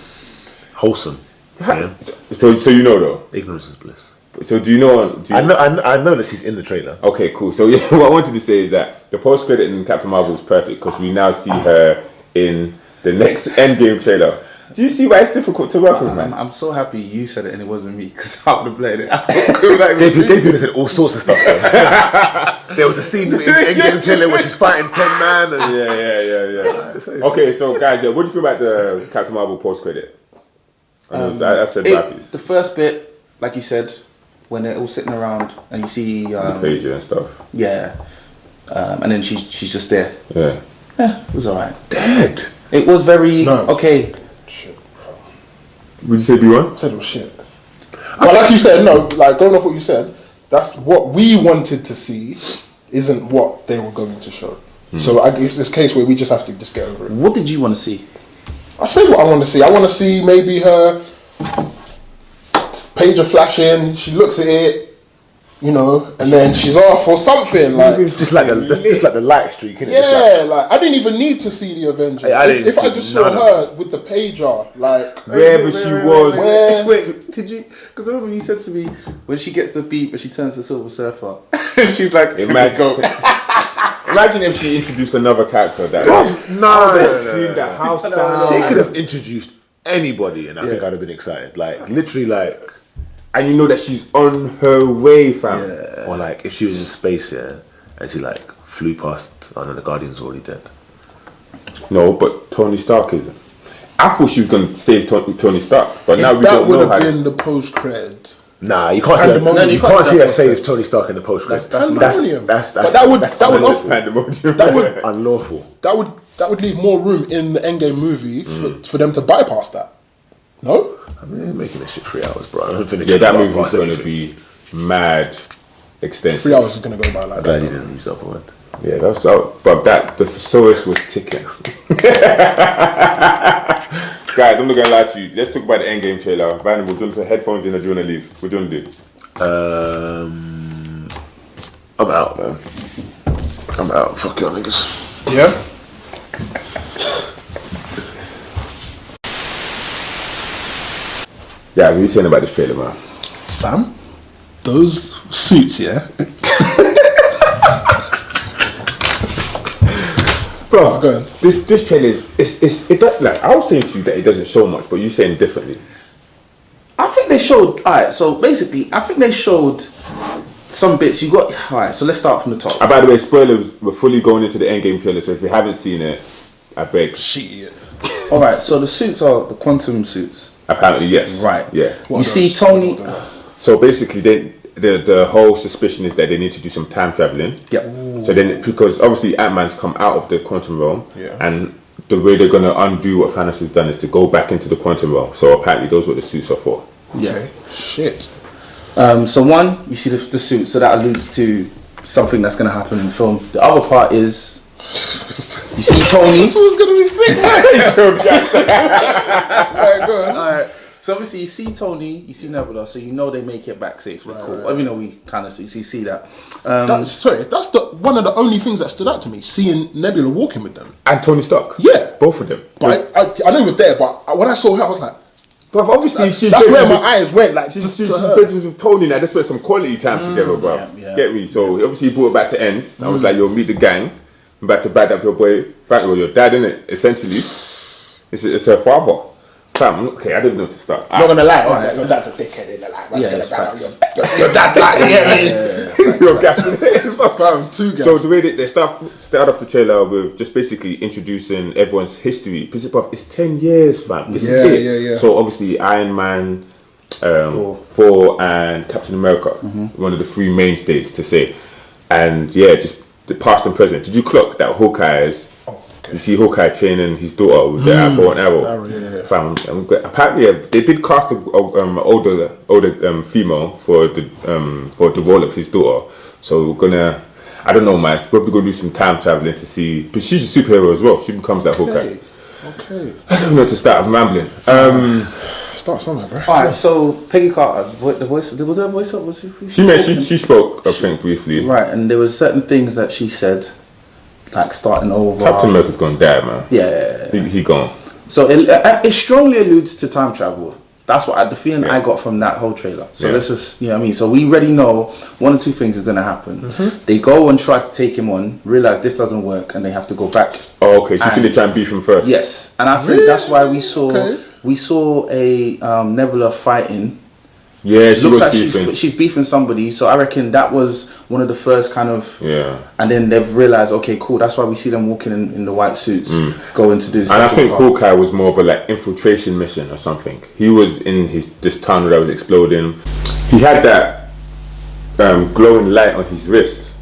Wholesome. Yeah. So you know, though? Ignorance is bliss. So do you know... I know that she's in the trailer. Okay, cool. So yeah, what I wanted to say is that the post-credit in Captain Marvel is perfect because we now see her in the next Endgame trailer. Do you see why it's difficult to work with, man? I'm so happy you said it and it wasn't me, because I would have played it. JP would have said all sorts of stuff. There was a scene in Endgame trailer where she's fighting 10 man. And... Yeah. Okay, so guys, what do you feel about the Captain Marvel post-credit? I said the first bit, like you said, when they're all sitting around and you see Pager and stuff. Yeah, and then she's just there. Yeah, it was alright. Dead. It was very okay. Shit, bro. Would you say B1? I said it was shit. But like you said, no, like going off what you said, that's what we wanted to see, isn't what they were going to show. So it's this case where we just have to just get over it. What did you want to see? I say what I want to see. I want to see maybe her pager flashing. She looks at it. you know, and then she's off or something like just like the light streak, innit? Yeah, like I didn't even need to see the Avengers. If I just saw her with the pager, like wherever she was. Wait, did you? Because I remember you said to me when she gets the beat, when she turns the Silver Surfer, she's like, "Let's go." Imagine if she introduced another character that the house down. She could have introduced anybody, and I think I'd have been excited. Like literally, like. And you know that she's on her way, fam. Yeah. Or like if she was in space, and she like flew past. Oh no, the Guardian's already dead. No, but Tony Stark isn't. I thought she was gonna save Tony Stark, but now we don't know. That would have been the post cred. Nah, you can't see that. You can't see her save Tony Stark in the post cred. That's that would unlawful. That would leave more room in the Endgame movie for them to bypass that. No. I mean, they're making this shit 3 hours, bro. I don't think that movie's going to be mad extensive. 3 hours is going to go by like that. Glad you didn't use that word. Yeah, that's out. But the thesaurus was ticking. Guys, I'm not going to lie to you. Let's talk about the Endgame trailer. Vanimal, do you want to put headphones in or do you want to leave? What do you want to do? I'm out, man. I'm out. Fuck y'all niggas. Yeah? Yeah, what are you saying about this trailer, man? Fam, those suits, yeah? Bro, this trailer is, I was saying to you that it doesn't show much, but you're saying differently. I think they showed, alright, so basically, I think they showed some bits. Alright, so let's start from the top. By the way, spoilers, we're fully going into the Endgame trailer, so if you haven't seen it, I beg. Shit. Alright, so the suits are the quantum suits. Apparently, yes. Right. Yeah. You see Tony... So basically, the whole suspicion is that they need to do some time traveling. Yep. So then, because obviously Ant-Man's come out of the quantum realm, yeah. And the way they're going to undo what Thanos has done is to go back into the quantum realm. So apparently those are what the suits are for. Yeah. Okay. Shit. So one, you see the suit, so that alludes to something that's going to happen in the film. The other part is... You see Tony. This was gonna be sick. Alright, go on. Alright. So obviously you see Tony, you see Nebula, so you know they make it back safely. Right, cool. Right. Even though we kind of see that. That's one of the only things that stood out to me. Seeing Nebula walking with them and Tony Stark. Yeah, both of them. But I know he was there, but when I saw her, I was like. But obviously, that's where my eyes went. Like she's bedrooms with Tony now. They spent some quality time together, bro. Yeah. Get me? So obviously he brought it back to ends. I was like, "Yo, meet the gang." I'm about to bad up your boy, Frank, or your dad, innit? Essentially, it's her father. Fam, okay, I don't know where to start. I'm not gonna lie, your dad's a dickhead in the life. Your dad, like, you're gassing it. Fam, too gas. So the way they start off the trailer with just basically introducing everyone's history. It's 10 years, fam. This is it. Yeah. So obviously Iron Man, Thor, and Captain America, one of the three mainstays to say, and just the past and present. Did you clock that Hawkeye is? You see Hawkeye training his daughter with the bow and arrow. Fam, apparently they did cast an older female for the role of his daughter. So we're gonna, I don't know, man. We're probably gonna do some time traveling to see. But she's a superhero as well. She becomes that Hawkeye. Okay. I don't know to start. I'm rambling. Start somewhere, bro. Alright, so Peggy Carter, the voice. Was there a voice up? She spoke, I think, briefly. Right, and there was certain things that she said. Like starting over. Captain America's gonna die, man. Yeah. He gone. So it strongly alludes to time travel. That's what the feeling I got from that whole trailer. So let's just, you know what I mean? So we already know one or two things is gonna happen. They go and try to take him on, realize this doesn't work, and they have to go back. Oh, okay. She's gonna try and beef him first. Yes, and I think that's why we saw a Nebula fighting. Yeah, she looks was like beefing. She's beefing somebody, so I reckon that was one of the first kind of. Yeah. And then they've realised, okay, cool. That's why we see them walking in the white suits, going to do. And I think Hawkeye was more of a like infiltration mission or something. He was in this tunnel that was exploding. He had that glowing light on his wrist,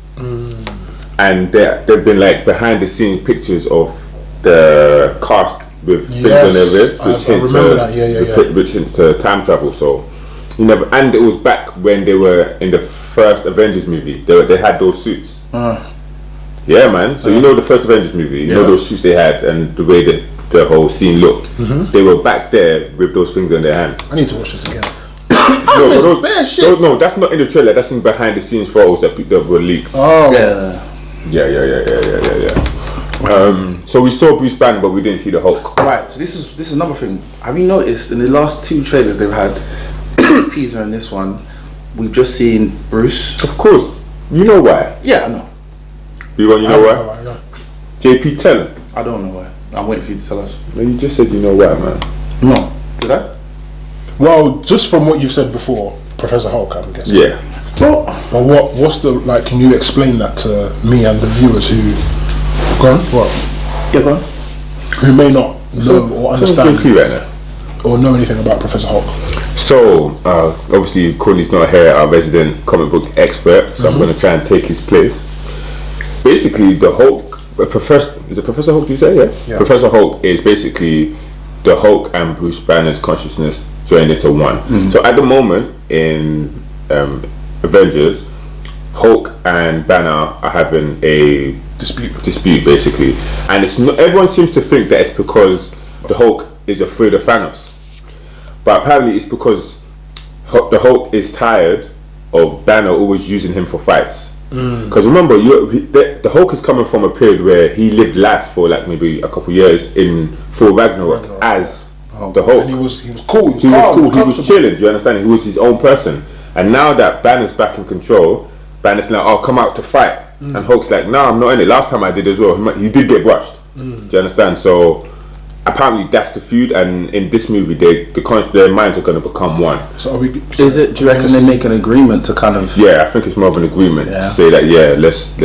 and there've been like behind the scenes pictures of the cast with things on their wrist, which hints to time travel. So. And it was back when they were in the first Avengers movie. They had those suits. Yeah, man. So you know the first Avengers movie. You know those suits they had and the way the whole scene looked. They were back there with those things on their hands. I need to watch this again. No, that's not in the trailer. That's in behind the scenes photos that were leaked. Oh. Yeah. So we saw Bruce Banner, but we didn't see the Hulk. Right. So this is another thing. Have you noticed in the last 2 trailers they've had, teaser and this one, we've just seen Bruce. Of course. You know why? Yeah, I know. You know why? Yeah. JP, tell him. I don't know why. I'm waiting for you to tell us. No, you just said you know why, man. No. Did I? Well, just from what you've said before, Professor Hulk, I'm guessing. Yeah. Well, what's the, like, can you explain that to me and the viewers who, go on, what? Yeah, go on. Who may not know or understand right now. or know anything about Professor Hulk? So, obviously, Courtney's not here, our resident comic book expert, so I'm going to try and take his place. Basically, the Hulk, is it Professor Hulk, do you say? Yeah. Professor Hulk is basically the Hulk and Bruce Banner's consciousness joined into one. So at the moment in Avengers, Hulk and Banner are having a dispute basically, and it's not, everyone seems to think that it's because the Hulk is afraid of Thanos, but apparently it's because the Hulk is tired of Banner always using him for fights. Because remember, the Hulk is coming from a period where he lived life for like maybe a couple years in full Ragnarok as the Hulk. And he was cool. He was chilling. Do you understand? He was his own person. And now that Banner's back in control, Banner's like, "Oh, come out to fight," and Hulk's like, "No, I'm not in it. Last time I did as well. He did get brushed." Do you understand? So apparently that's the feud, and in this movie, their minds are going to become one. So do you reckon they make an agreement to kind of? Yeah, I think it's more of an agreement to say that. Yeah, let's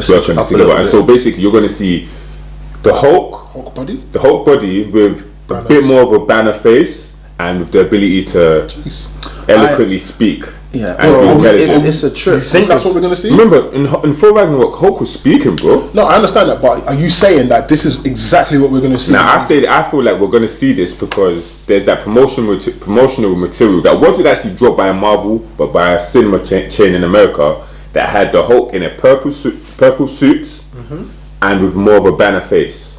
work on this together. And so basically, you're going to see the Hulk body with a bit more of a Banner face and with the ability to eloquently speak. Yeah, it's a trip. You think that's what we're going to see? Remember, in full Ragnarok, Hulk was speaking, bro. No, I understand that, but are you saying that this is exactly what we're going to see? Now, I feel like we're going to see this because there's that promotional material that wasn't actually dropped by Marvel, but by a cinema chain in America that had the Hulk in a purple suit and with more of a Banner face.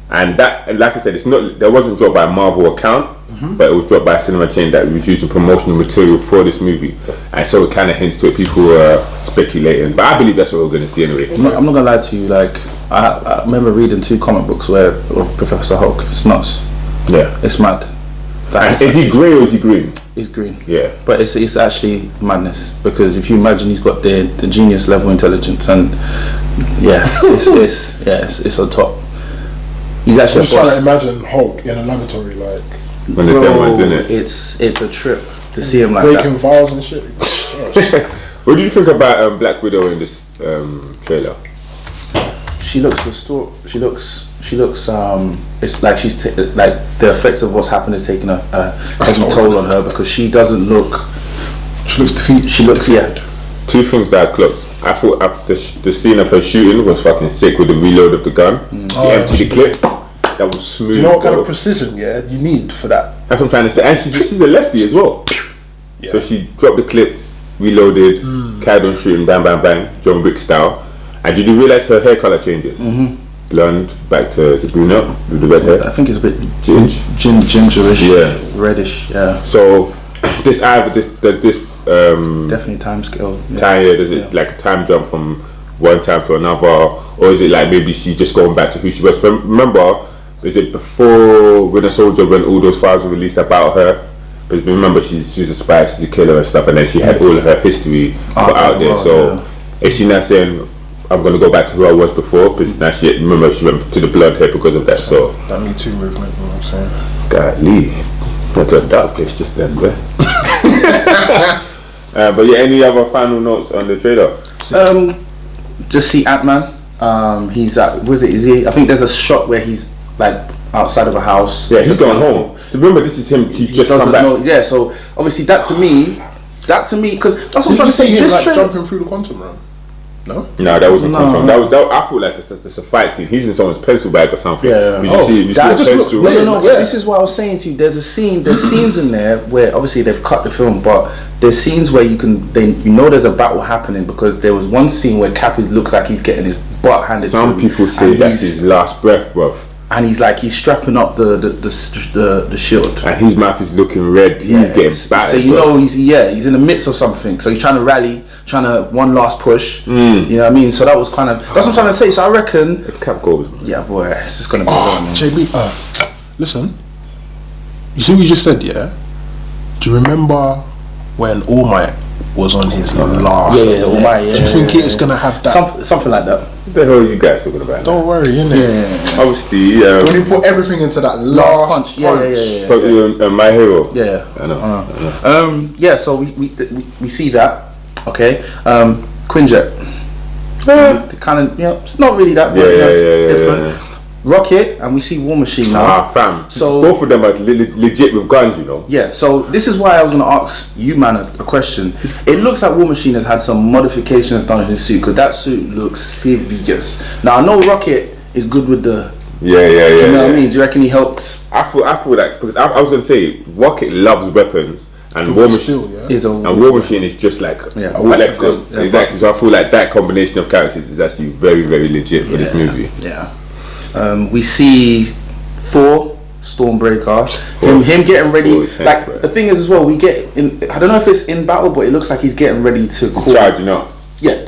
And that, like I said, that wasn't dropped by a Marvel account, but it was dropped by a cinema chain that was using promotional material for this movie, and so it kind of hints to it. People were speculating, but I believe that's what we're going to see anyway. I'm not going to lie to you. Like I remember reading 2 comic books of Professor Hulk. It's nuts. Yeah, it's mad. Is he grey or is he green? He's green. Yeah, but it's actually madness, because if you imagine he's got the genius level intelligence, and it's on top. He's actually. I'm just trying to imagine Hulk in a laboratory, like when the demon's in it. It's a trip to see him like breaking vials and shit. What do you think about Black Widow in this trailer? She looks restored. She looks. It's like she's like the effects of what's happened is taking a heavy toll on her, because she doesn't look. She looks defeated. She looks defeated. 2 things that I clocked. I thought the scene of her shooting was fucking sick with the reload of the gun. She emptied the clip. That was smooth. You know what kind of precision you need for that? That's what I'm trying to say. And she's a lefty as well. Yeah. So she dropped the clip, reloaded, carried on shooting, bang, bang, bang, John Wick style. And did you realise her hair colour changes? Blonde, back to brunette with the red hair. I think it's a bit gingerish, reddish. Yeah. So this definitely time scale. Does it like a time jump from one time to another, or is it like maybe she's just going back to who she was? Remember, is it before Winter Soldier when all those files were released about her? But remember, she's a spy, she's a killer and stuff, and then she had all of her history put out there. So is she now saying, I'm going to go back to who I was before? Because now she went to the blood hair because of that. So that Me Too movement, you know what I'm saying? Godly, that's a dark place just then, boy. But yeah, any other final notes on the trailer? Just see Ant-Man. He's at, is he? I think there's a shot where he's like outside of a house. Yeah, he's going home. Remember, this is him. He's just come back. Yeah, so obviously that to me, because that's what I'm trying to say. This like jumping through the quantum realm. No, that wasn't quantum. That was. I feel like it's a fight scene. He's in someone's pencil bag or something. Yeah. You see the pencil. But this is what I was saying to you. There's scenes in there where obviously they've cut the film, but there's scenes where you know there's a battle happening, because there was one scene where Cappy looks like he's getting his butt handed to him. Some people say that's his last breath, bruv. and he's strapping up the shield, and his mouth is looking red. He's getting battered. So you know he's in the midst of something. So he's trying to rally, trying to one last push. You know what I mean? So that was kind of that's what I'm trying to say. So I reckon if Cap goes, yeah, boy, it's just gonna be JB. Listen, you see what you just said, yeah? Do you remember when All Might was on his last? All Might. Do you think it's gonna have that? Something like that. What the hell are you guys talking about? Don't worry, innit? Yeah. Obviously, when he put everything into that last punch. Yeah. But My Hero. Yeah. I know. Yeah. So we see that. Okay. Quinjet. Kind of, it's not really that different. Yeah. Rocket, and we see War Machine now. Fam. So both of them are legit with guns, you know. Yeah. So this is why I was going to ask you, man, a question. It looks like War Machine has had some modifications done in his suit, because that suit looks serious. Now I know Rocket is good with the. Yeah. Do you know what I mean? Do you reckon he helped? I feel like, because I was going to say Rocket loves weapons. And War Machine War Machine is just like exactly. So I feel like that combination of characters is actually very, very legit for this movie. Yeah. We see Thor, Stormbreaker, him getting ready. Like the thing is as well, we get in. I don't know if it's in battle, but it looks like he's getting ready to charging up. Yeah.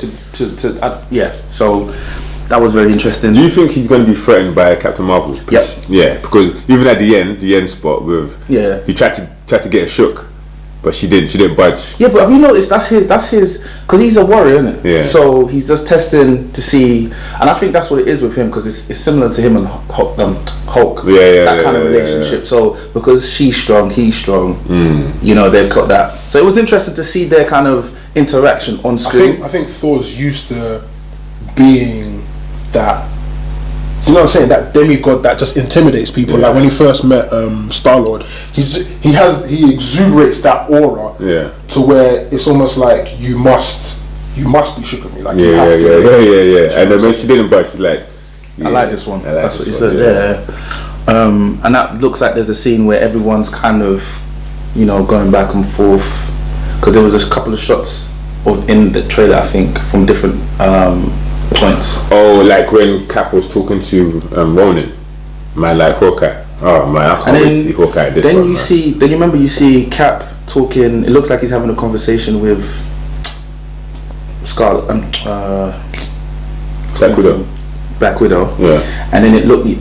So that was very interesting. Do you think he's going to be threatened by Captain Marvel? Yes. Yeah, because even at the end spot with he tried to get her shook. But she didn't budge. Yeah, but have you noticed that's his, because he's a warrior, isn't it? Yeah. So he's just testing to see, and I think that's what it is with him, because it's similar to him and Hulk. That kind of relationship. Yeah. So because she's strong, he's strong. You know, they've got that. So it was interesting to see their kind of interaction on screen. I think Thor's used to being that. Do you know what I'm saying? That demigod that just intimidates people. Like when he first met Star-Lord, he exuberates that aura to where it's almost like you must be shook with me. Like you have to. Yeah. And then when she didn't budge, she's like, I like this one. That's what he said. And that looks like there's a scene where everyone's kind of, going back and forth, because there was a couple of shots in the trailer, I think, from different points. Oh, like when Cap was talking to Ronan, man, like Hawkeye. Oh man, I can't wait to see Hawkeye this then one, you see Cap talking. It looks like he's having a conversation with Scarlet, Black Widow. Yeah. And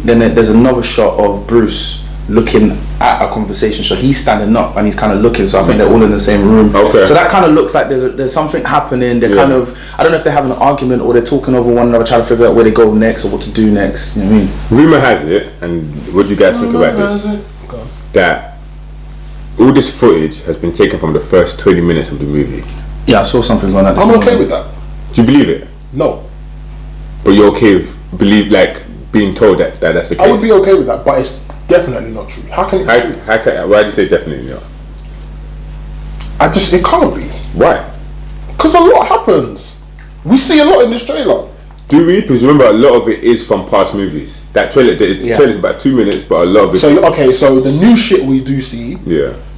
then there's another shot of Bruce looking at a conversation. So he's standing up and he's kind of looking. So I think they're all in the same room. Okay. So that kind of looks like there's something happening. They're kind of, I don't know if they're having an argument or they're talking over one another, trying to figure out where they go next or what to do next. You know what I mean? Rumor has it, and what do you guys think about this? That all this footage has been taken from the first 20 minutes of the movie. Yeah, I saw something going on. I'm okay with that. Do you believe it? No. But you're okay with being told that that's the case? I would be okay with that, but it's definitely not true. How can it be true? Why do you say definitely not? It can't be. Why? Because a lot happens. We see a lot in this trailer. Do we? Because remember, a lot of it is from past movies. That trailer, the trailer's about 2 minutes, but a lot of it. So the new shit we do see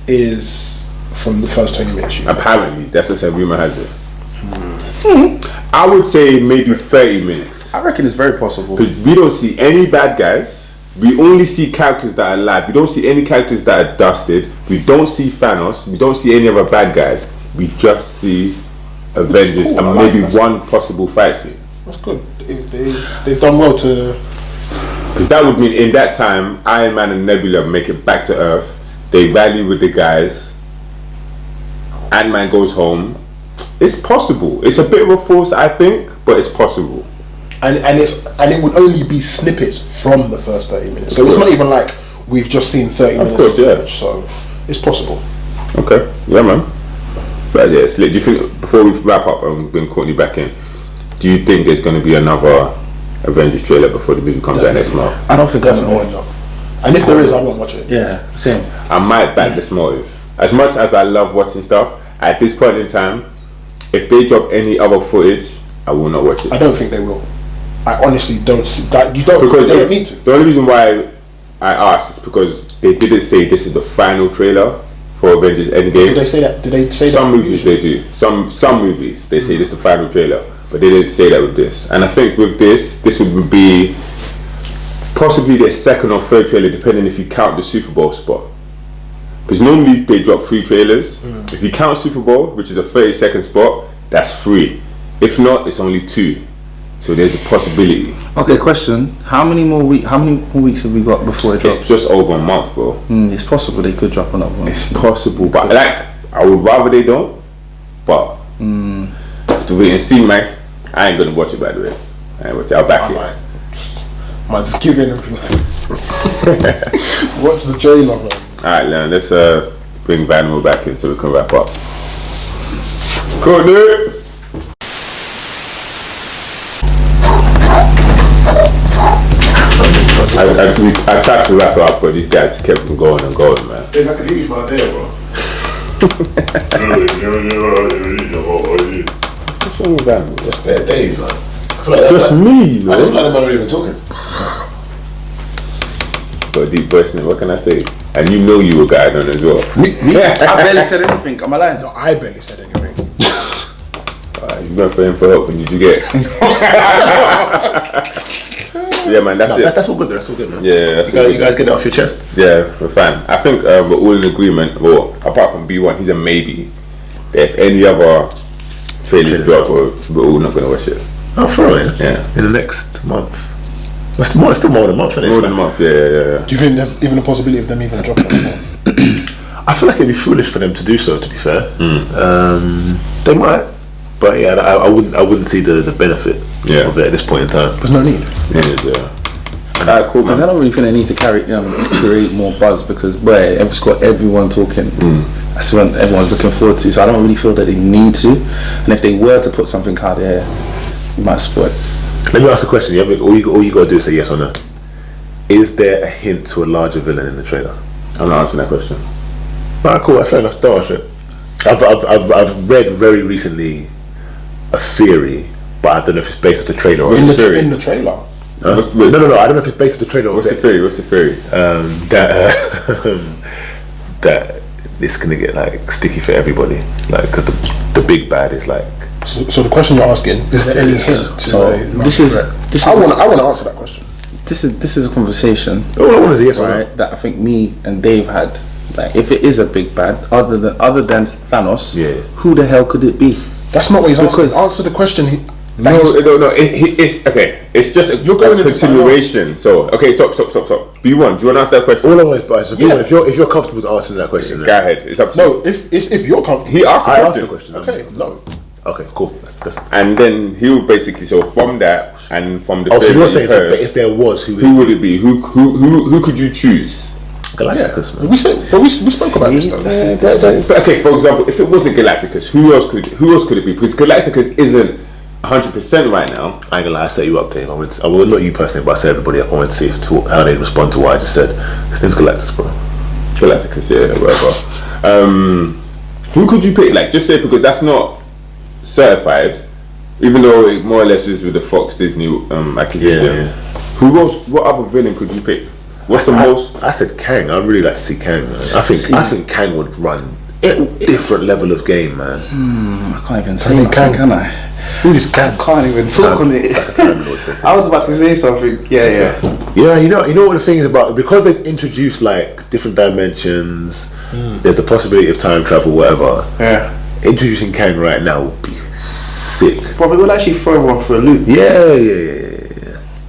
is from the first 20 minutes. Apparently, that's the same. Rumor has it. I would say maybe 30 minutes. I reckon it's very possible. Because we don't see any bad guys. We only see characters that are alive. We don't see any characters that are dusted. We don't see Thanos. We don't see any other bad guys. We just see Avengers and maybe one possible fight scene. That's good. They've done well to. Because that would mean in that time, Iron Man and Nebula make it back to Earth. They rally with the guys. Ant-Man goes home. It's possible. It's a bit of a force, I think, but it's possible. And it would only be snippets from the first 30 minutes. So it's not even like we've just seen 30 minutes of footage. So it's possible. Okay. Yeah, man. But yeah, do you think, before we wrap up and bring Courtney back in, do you think there's going to be another Avengers trailer before the movie comes out next month? I don't think definitely. And if there is, I won't watch it. Yeah, same. I might back this motive. As much as I love watching stuff, at this point in time, if they drop any other footage, I will not watch it. I don't think they will. I honestly don't see that. They don't need to. The only reason why I asked is because they didn't say this is the final trailer for Avengers Endgame. Did they say that? Did they say some that? Movies they do. Some movies they say this is the final trailer, but they didn't say that with this. And I think with this would be possibly their second or third trailer, depending if you count the Super Bowl spot. Because normally they drop 3 trailers. If you count Super Bowl, which is a 30-second spot, that's 3. If not, it's only 2. So there's a possibility. Okay, question: How many more weeks have we got before it drops? It's just over a month, bro. It's possible they could drop another one. It's possible, but like I would rather they don't. But to wait and see, man. I ain't gonna watch it, by the way. I ain't watch it. I'll back it. I might just give in and be like, watch the trailer, man. Alright, now let's bring Vanimal back in so we can wrap up. Cool, dude. I tried to wrap it up, but these guys kept on going and going, man. Hey, I can use my day, bro. What's wrong with Vanimal? Just bad days, man. Just me, I just like them not even talking. Got a deep voice in it, what can I say? And you know you were guiding on as well. I barely said anything. Am I lying? No, I barely said anything. You went for him for help, and did you get? Yeah, man, that's it. That's all good. That's all good, man. Yeah, that's you guys get it off your chest. Yeah, we're fine. I think we're all in agreement. Well, apart from B1, he's a maybe. If any other trailers drop, we're all not gonna watch it. Oh, for real? Yeah. In the next month. It's still more than a month, isn't it? More than a month, yeah. Do you think there's even a possibility of them even dropping it? I feel like it'd be foolish for them to do so. To be fair, they might, but yeah, I wouldn't see the benefit of it at this point in time. There's no need. Alright, cool, man. I don't really think they need to create more buzz because it's got everyone talking. That's what everyone's looking forward to. So I don't really feel that they need to. And if they were to put something out there, you might spoil it. Let me ask a question. All you got to do is say yes or no. Is there a hint to a larger villain in the trailer? I'm not answering that question. Alright, cool. Fair enough. Don't answer it. I've read very recently a theory, but I don't know if it's based on the trailer or in the trailer. Huh? No. I don't know if it's based on the trailer. What's the theory? That it's gonna get like sticky for everybody, like because the big bad is like. So the question you're asking is there any hint? So I want to answer that question. This is a conversation. All I want is a yes or no. That I think me and Dave had. Like, if it is a big bad, other than Thanos, who the hell could it be? That's not what he's asking. Answer the question. No. It's okay. It's just you're going into continuation. So okay, stop. B1, do you want to ask that question? All I want is B1. If you're comfortable with answering that question, go ahead. It's up to you. If you're comfortable, he asked the question. Okay, no. Okay, cool. That's and then he would basically from that and from the. So you're saying but if there was, who would it be? Who could you choose? Galacticus, man. We spoke about this though. But okay, for example, if it wasn't Galacticus, who else could it be? Because Galacticus isn't 100% right now. I ain't gonna lie, I set you up, Dave. I will not you personally, but I set everybody up. I wanted to see how they respond to what I just said. His name's Galactus, bro. Galacticus, yeah, whatever. Who could you pick? Like, just say because that's not certified, even though it more or less is with the Fox Disney acquisition. Yeah. Who else? What other villain could you pick? What's the most? I said Kang. I'd really like to see Kang, man. I think Kang would run a different level of game, man. I can't even say Kang, can I? Who is Kang? I can't even talk on it. I was about to say something. Yeah. You know what the thing is about, because they've introduced like different dimensions. There's a possibility of time travel, whatever. Yeah. Introducing Kang right now would be sick. But we will actually throw everyone for a loop. Yeah.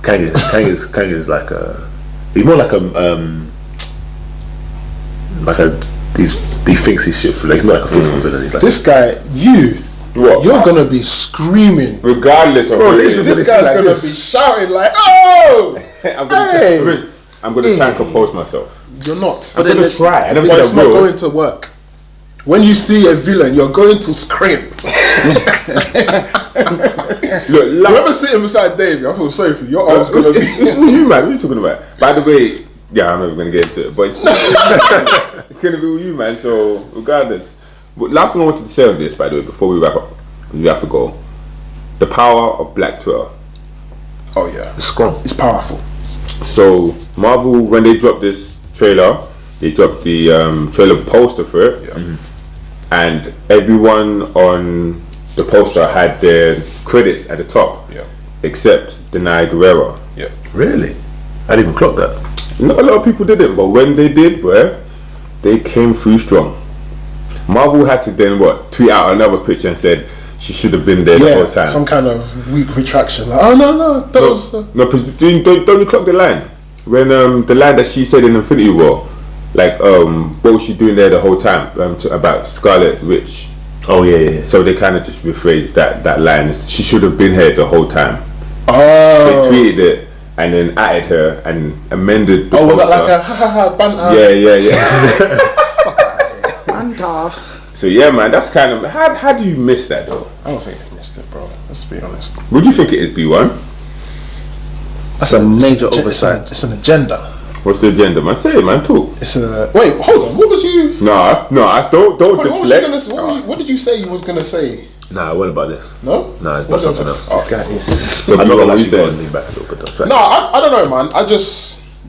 Kang is like a. He's more like he thinks he's shit for. Like, he's not like a physical villain. He's like this guy. You're gonna be screaming regardless of this guy's gonna be shouting like, "Oh!" I'm gonna try and compose myself. You're not. I'm gonna try. But it's not going to work. When you see a villain, you're going to scream. Look, whoever sitting beside Dave, I feel sorry for you. Your arm's gonna be. It's all you, man. What are you talking about? By the way, I'm never gonna get into it, but it's gonna be all you, man. So regardless, but last thing I wanted to say on this, by the way, before we wrap up, we have to go. The power of Black Twitter. Oh yeah, it's strong. It's powerful. So Marvel, when they dropped this trailer, they dropped the trailer poster for it. Yeah. And everyone on the poster had their credits at the top, except Denai Guerrero. Yeah, really? I didn't even clock that. Not a lot of people didn't, but when they did, they came through strong. Marvel had to then tweet out another picture and said she should have been there the whole time. Some kind of weak retraction. Like, oh no, that was. No, because don't you clock the line when the line that she said in Infinity War, like what was she doing there the whole time about Scarlet Witch? Oh yeah. So they kind of just rephrased that line. She should have been here the whole time. Oh. They tweeted it and then added her and amended. The was that like a banter? Yeah. Banter. So yeah, man, that's kind of how do you miss that though? I don't think I missed it, bro. Let's be honest. Would you think it is B1? That's a major oversight. It's an agenda. What's the agenda, man? Say it, man. Talk. It's a wait. Hold on. What was you? No. I don't deflect. What did you say you was gonna say? Nah, what about this? No, it's about something else. This guy is. So I'm not gonna what you actually said. lean back a little bit. Though. No, I don't know, man.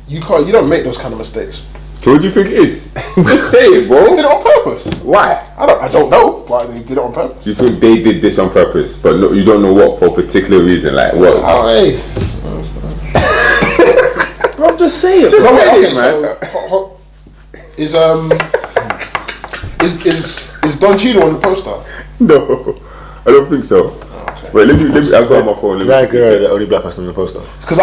You don't make those kind of mistakes. So what do you think it is? Just say it, bro. They did it on purpose. Why? I don't know why they did it on purpose. You think they did this on purpose, but no, you don't know what for a particular reason, like what? Hey. Bro, just say it. Just No, say wait, it, man. Is Don Cheadle on the poster? No, I don't think so. Okay. Wait, let me. I've got my phone. Like the only black person on the poster. Because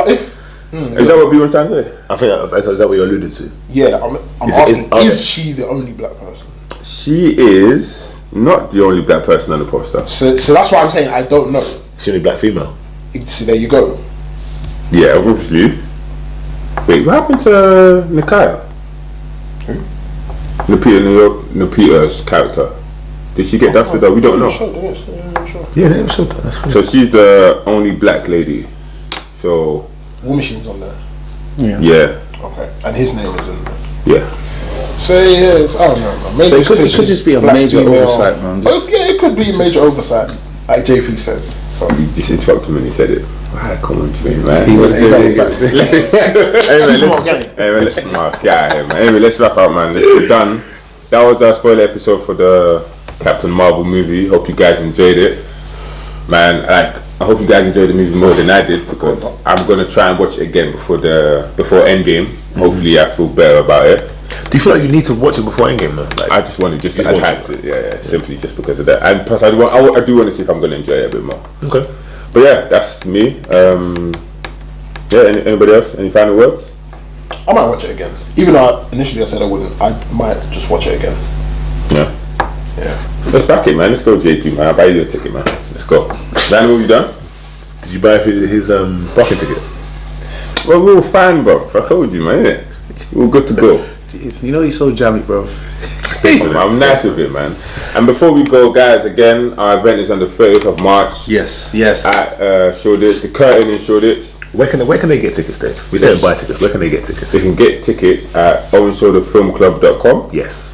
Is that what B1's trying to say? I think is that what you alluded to? Yeah, I'm asking. Is she the only black person? She is not the only black person on the poster. So that's why I'm saying I don't know. She only black female. See, there you go. Yeah, obviously. Wait, what happened to Nakia? Who? Napita's character. Did she get dusted though? We don't know. Sure. Yeah, they showed that. That's So she's the only black lady. So War Machine's on there. yeah. Okay, and his name is in there. Yeah. So yes, I don't know, man. Maybe So it could just be a major oversight, man. Yeah, it could be a major oversight, like JP says. So You just interrupted him when he said it. Why come on to me, man? He was doing Anyway, let's wrap up, man. We're done. That was our spoiler episode for the Captain Marvel movie. Hope you guys enjoyed it, man. I hope you guys enjoyed the movie more than I did, because I'm gonna try and watch it again before Endgame. Hopefully, I feel better about it. Do you feel like you need to watch it before Endgame though? Like, I just wanted to simply just because of that. And plus, I do want to see if I'm gonna enjoy it a bit more. Okay. But yeah, that's me. Anybody else? Any final words? I might watch it again. Even though initially I said I wouldn't, I might just watch it again. Yeah. Let's back it, man. Let's go, JP, man. I'll buy you a ticket, man. Let's go. Vanimal, you done? Did you buy his parking ticket? Well, we were fine, bro. I told you, man, innit? We were good to go. Jeez, you know he's so jammy, bro. I'm nice with it, man. And before we go, guys, again, our event is on the 30th of March. Yes. At Shoreditch, the Curtain in Shoreditch. Where can they get tickets, Dave? We didn't buy tickets. Where can they get tickets? They can get tickets at orangeshouldefilmclub.com. Yes.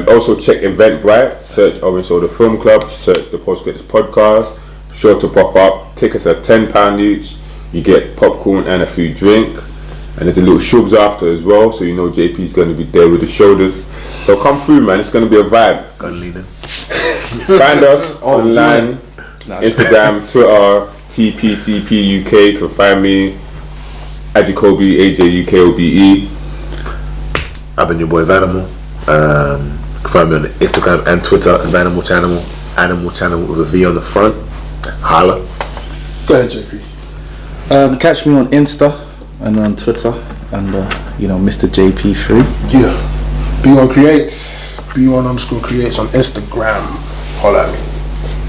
Also check Eventbrite, search Orange Shoulder Film Club, search the Postcredits Podcast. Sure to pop up. Tickets are £10 each. You get popcorn and a free drink. And there's a little shubs after as well, so you know JP's going to be there with the shoulders. So come through, man. It's going to be a vibe. Find us online, Instagram, Twitter, TPCP UK. You can find me, Ajakobi, AJUKOBE. I've been your boy Vanimal. You can find me on Instagram and Twitter as Vanimal Channel. Animal Channel with a V on the front. Holla. Go ahead, JP. Catch me on Insta and on Twitter and Mr. JP3. Yeah. B1 Creates. B1_creates on Instagram. Holla at me.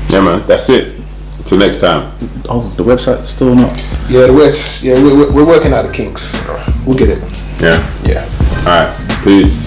Yeah, man. That's it. Until next time. Oh, the website's still not. Yeah, we're working out the kinks. We'll get it. Yeah. Yeah. All right. Peace.